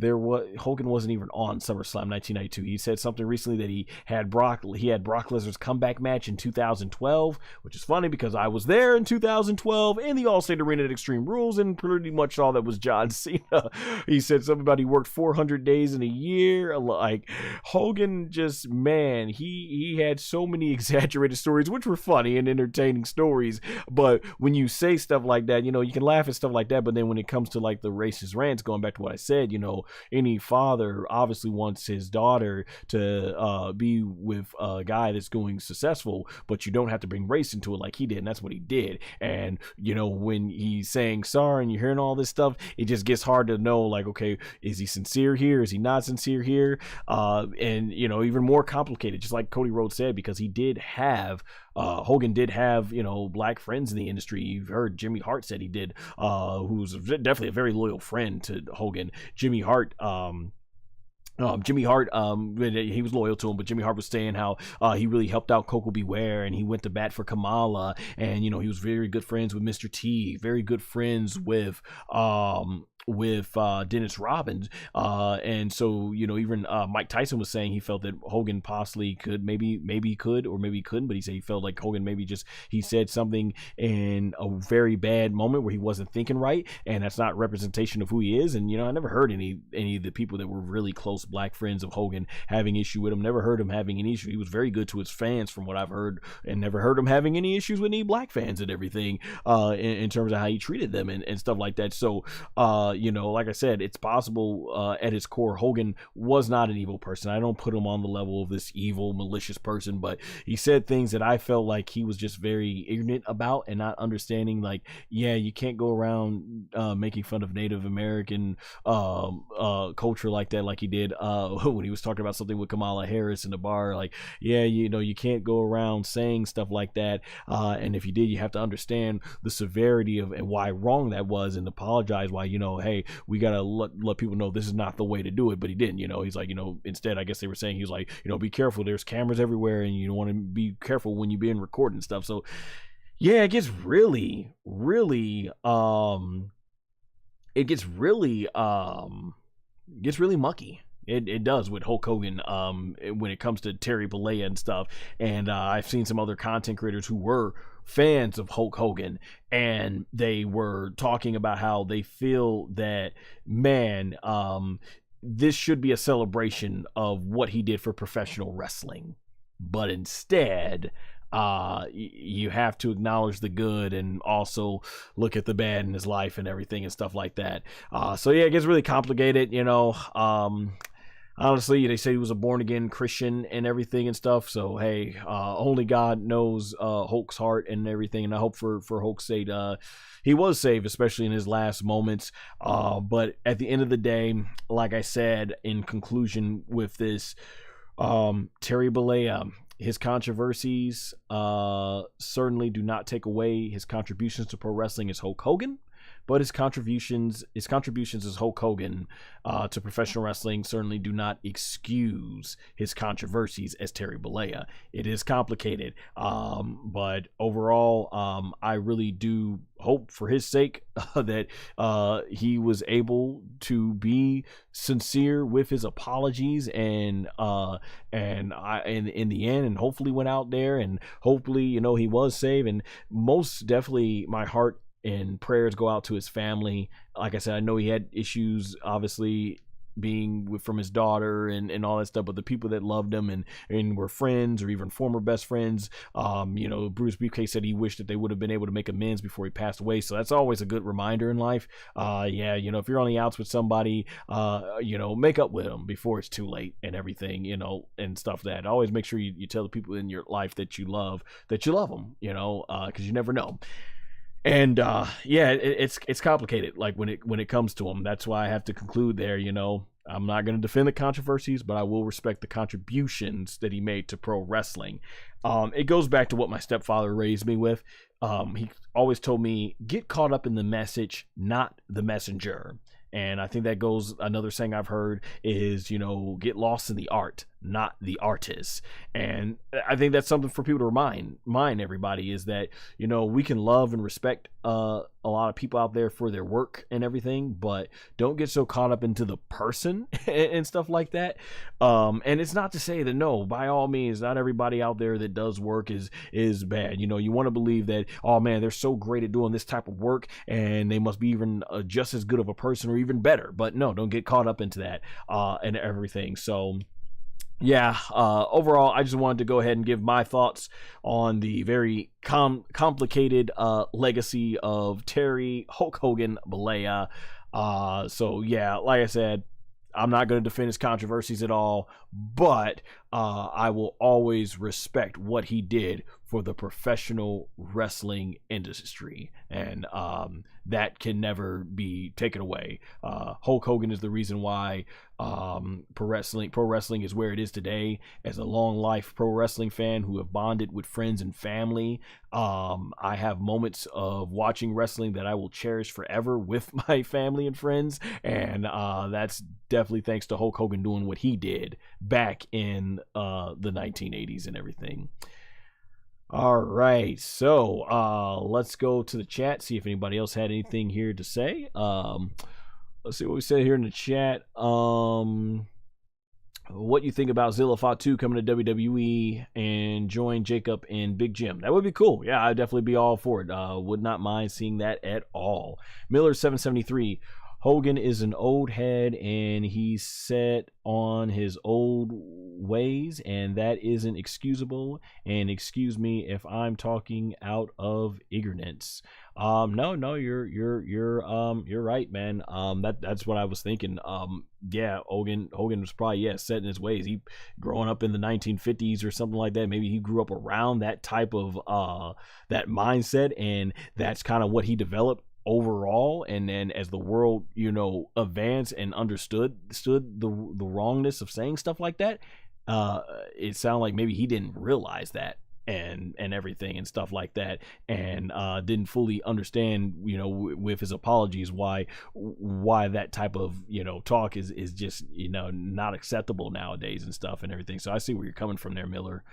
Hogan wasn't even on SummerSlam 1992. He said something recently that he had Brock Lesnar's comeback match in 2012, which is funny because I was there in 2012 in the Allstate Arena at Extreme Rules, and pretty much all that was John Cena. He said something about he worked 400 days in a year. Like, Hogan just, man, he had so many exaggerated stories, which were funny and entertaining stories. But when you say stuff like that, you can laugh at stuff like that, but then when it comes to like the racist rants, going back to what I said, any father obviously wants his daughter to be with a guy that's going successful, but you don't have to bring race into it like he did, and that's what he did. And when he's saying sorry and you're hearing all this stuff, it just gets hard to know, like, okay, is he sincere here, is he not sincere here? And even more complicated, just like Cody Rhodes said, because he did have Hogan did have black friends in the industry. You've heard Jimmy Hart said he did, who's definitely a very loyal friend to Hogan. Jimmy Hart Jimmy Hart, he was loyal to him, but Jimmy Hart was saying how he really helped out Coco Beware, and he went to bat for Kamala, and he was very good friends with Mr. T, very good friends with Dennis Robbins, and so even Mike Tyson was saying he felt that Hogan possibly could, maybe he could, or maybe he couldn't, but he said he felt like Hogan maybe he said something in a very bad moment where he wasn't thinking right, and that's not representation of who he is. And I never heard any of the people that were really close black friends of Hogan having issue with him. Never heard him having any issue. He was very good to his fans from what I've heard, and never heard him having any issues with any black fans and everything, in terms of how he treated them and stuff like that. So like I said, it's possible at his core Hogan was not an evil person. I don't put him on the level of this evil, malicious person, but he said things that I felt like he was just very ignorant about and not understanding, like, yeah, you can't go around making fun of Native American culture like that, like he did when he was talking about something with Kamala Harris in the bar. Like, yeah, you can't go around saying stuff like that, and if you did, you have to understand the severity of and why wrong that was, and apologize why, hey, we gotta let people know this is not the way to do it. But he didn't. He's like, instead, I guess they were saying, he was like, be careful, there's cameras everywhere, and you want to be careful when you're being recorded and stuff. So yeah, it gets really mucky. It does with Hulk Hogan when it comes to Terry Bollea and stuff. And I've seen some other content creators who were fans of Hulk Hogan, and they were talking about how they feel that, man, this should be a celebration of what he did for professional wrestling. But instead, you have to acknowledge the good and also look at the bad in his life and everything and stuff like that. So yeah, it gets really complicated, honestly. They say he was a born-again Christian and everything and stuff, so hey, only God knows Hulk's heart and everything, and I hope for Hulk's sake he was saved, especially in his last moments. But at the end of the day, like I said in conclusion with this, Terry Bollea, his controversies certainly do not take away his contributions to pro wrestling as Hulk Hogan, but his contributions as Hulk Hogan to professional wrestling certainly do not excuse his controversies as Terry Bollea. It is complicated, but overall, I really do hope for his sake that he was able to be sincere with his apologies, and in the end, and hopefully went out there, and hopefully he was saved. And most definitely, my heart and prayers go out to his family. Like I said, I know he had issues, obviously, being from his daughter and all that stuff, but the people that loved him and were friends or even former best friends, Bruce Beefcake said he wished that they would have been able to make amends before he passed away. So that's always a good reminder in life. If you're on the outs with somebody, make up with them before it's too late and everything, and stuff. That always make sure you tell the people in your life that you love them, because you never know. And it's complicated, like when it comes to them. That's why I have to conclude there. I'm not going to defend the controversies, but I will respect the contributions that he made to pro wrestling. It goes back to what my stepfather raised me with. He always told me, get caught up in the message, not the messenger. And I think that goes, another saying I've heard is, get lost in the art, not the artist. And I think that's something for people to remind everybody, is that, we can love and respect a lot of people out there for their work and everything, but don't get so caught up into the person and stuff like that. And it's not to say that, no, by all means, not everybody out there that does work is bad. You want to believe that, oh man, they're so great at doing this type of work and they must be even just as good of a person or even better. But no, don't get caught up into that and everything. So yeah, overall, I just wanted to go ahead and give my thoughts on the very complicated legacy of Terry Hulk Hogan Bollea. So yeah, like I said, I'm not going to defend his controversies at all, but I will always respect what he did for the professional wrestling industry, and that can never be taken away. Hulk Hogan is the reason why pro wrestling is where it is today. As a long life pro wrestling fan who have bonded with friends and family, I have moments of watching wrestling that I will cherish forever with my family and friends, and that's definitely thanks to Hulk Hogan doing what he did back in the 1980s and everything. All right, so let's go to the chat, see if anybody else had anything here to say. Let's see what we said here in the chat. What you think about Zilla Fatu coming to WWE and join Jacob and Big Jim? That would be cool. Yeah, I'd definitely be all for it. Would not mind seeing that at all. Miller 773. Hogan is an old head and he's set on his old ways, and that isn't excusable. And excuse me if I'm talking out of ignorance. No, you're right, man. That's what I was thinking. Yeah, Hogan was probably set in his ways. He growing up in the 1950s or something like that. Maybe he grew up around that type of that mindset, and that's kind of what he developed overall. And then as the world advanced and understood the wrongness of saying stuff like that, it sounded like maybe he didn't realize that and everything and stuff like that, and didn't fully understand with his apologies why that type of talk is just not acceptable nowadays and stuff and everything. So I see where you're coming from there, Miller.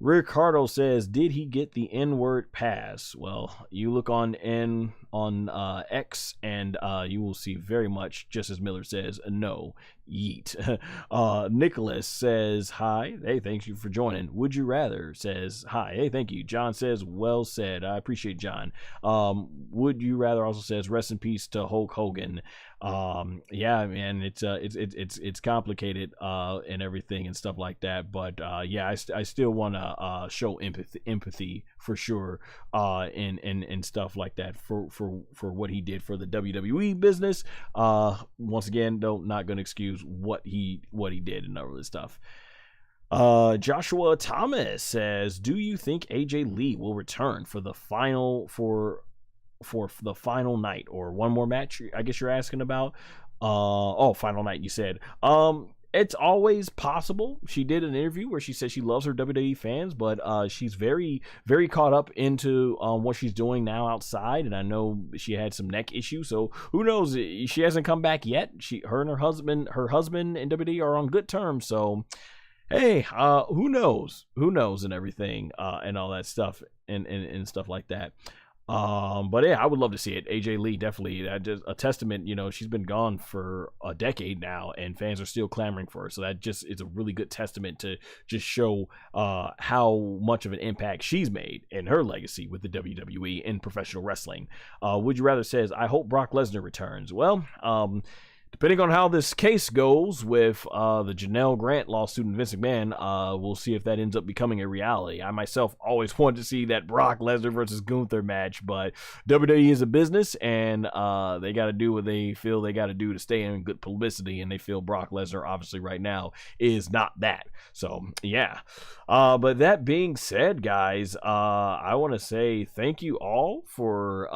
Ricardo says, did he get the N-word pass? Well, you look on X and you will see very much, just as Miller says, no. Yeet. Nicholas says, hi. Hey, thank you for joining. Would you rather says, hi. Hey, thank you. John says, well said. I appreciate John. Would you rather also says, rest in peace to Hulk Hogan. Yeah, man, it's complicated and everything and stuff like that, but yeah, I still want to show empathy for sure, and stuff like that for what he did for the WWE business. Once again, though, not gonna excuse what he did and all this stuff. Joshua Thomas says, do you think AJ Lee will return for the final night or one more match? I guess you're asking about. Final night, you said. It's always possible. She did an interview where she said she loves her WWE fans, but she's very, very caught up into what she's doing now outside, and I know she had some neck issues, so who knows? She hasn't come back yet. Her and her husband in WWE are on good terms, so hey, who knows and everything, and all that stuff and stuff like that. But yeah, I would love to see it. AJ Lee, definitely just a testament. She's been gone for a decade now, and fans are still clamoring for her. So that just is a really good testament to just show how much of an impact she's made in her legacy with the WWE and professional wrestling. Would you rather says, I hope Brock Lesnar returns. Well, depending on how this case goes with the Janelle Grant lawsuit and Vince McMahon, we'll see if that ends up becoming a reality. I myself always wanted to see that Brock Lesnar versus Gunther match, but WWE is a business, and they got to do what they feel they got to do to stay in good publicity, and they feel Brock Lesnar, obviously right now, is not that. So, yeah. But that being said, guys, I want to say thank you all for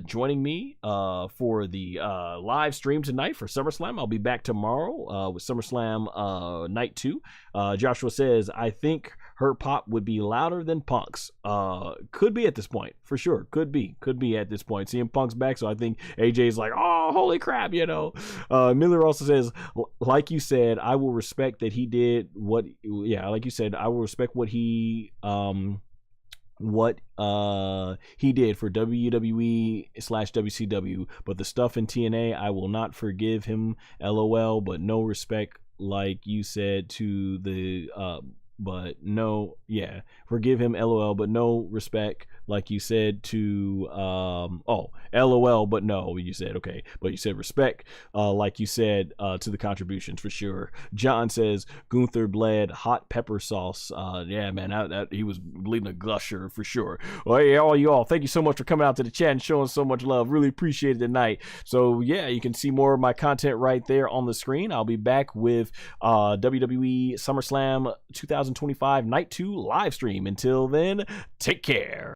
joining me for the live stream tonight for SummerSlam. I'll be back tomorrow with SummerSlam Night 2. Joshua says, I think her pop would be louder than Punk's. Could be at this point, for sure. Could be at this point. CM Punk's back, so I think AJ's like, oh, holy crap, Miller also says, like you said, I will respect that he did what, like you said, I will respect what he did for WWE/WCW, but the stuff in TNA, I will not forgive him. LOL, but no respect, like you said, to the forgive him. LOL, but no respect like you said to LOL, but no, you said okay, but you said respect, like you said to the contributions for sure. John says Gunther bled hot pepper sauce. Yeah, man, that he was bleeding a gusher for sure. Well, hey, all you all, thank you so much for coming out to the chat and showing so much love. Really appreciate it tonight. So yeah, you can see more of my content right there on the screen. I'll be back with WWE SummerSlam 2025 Night 2 live stream. Until then, take care.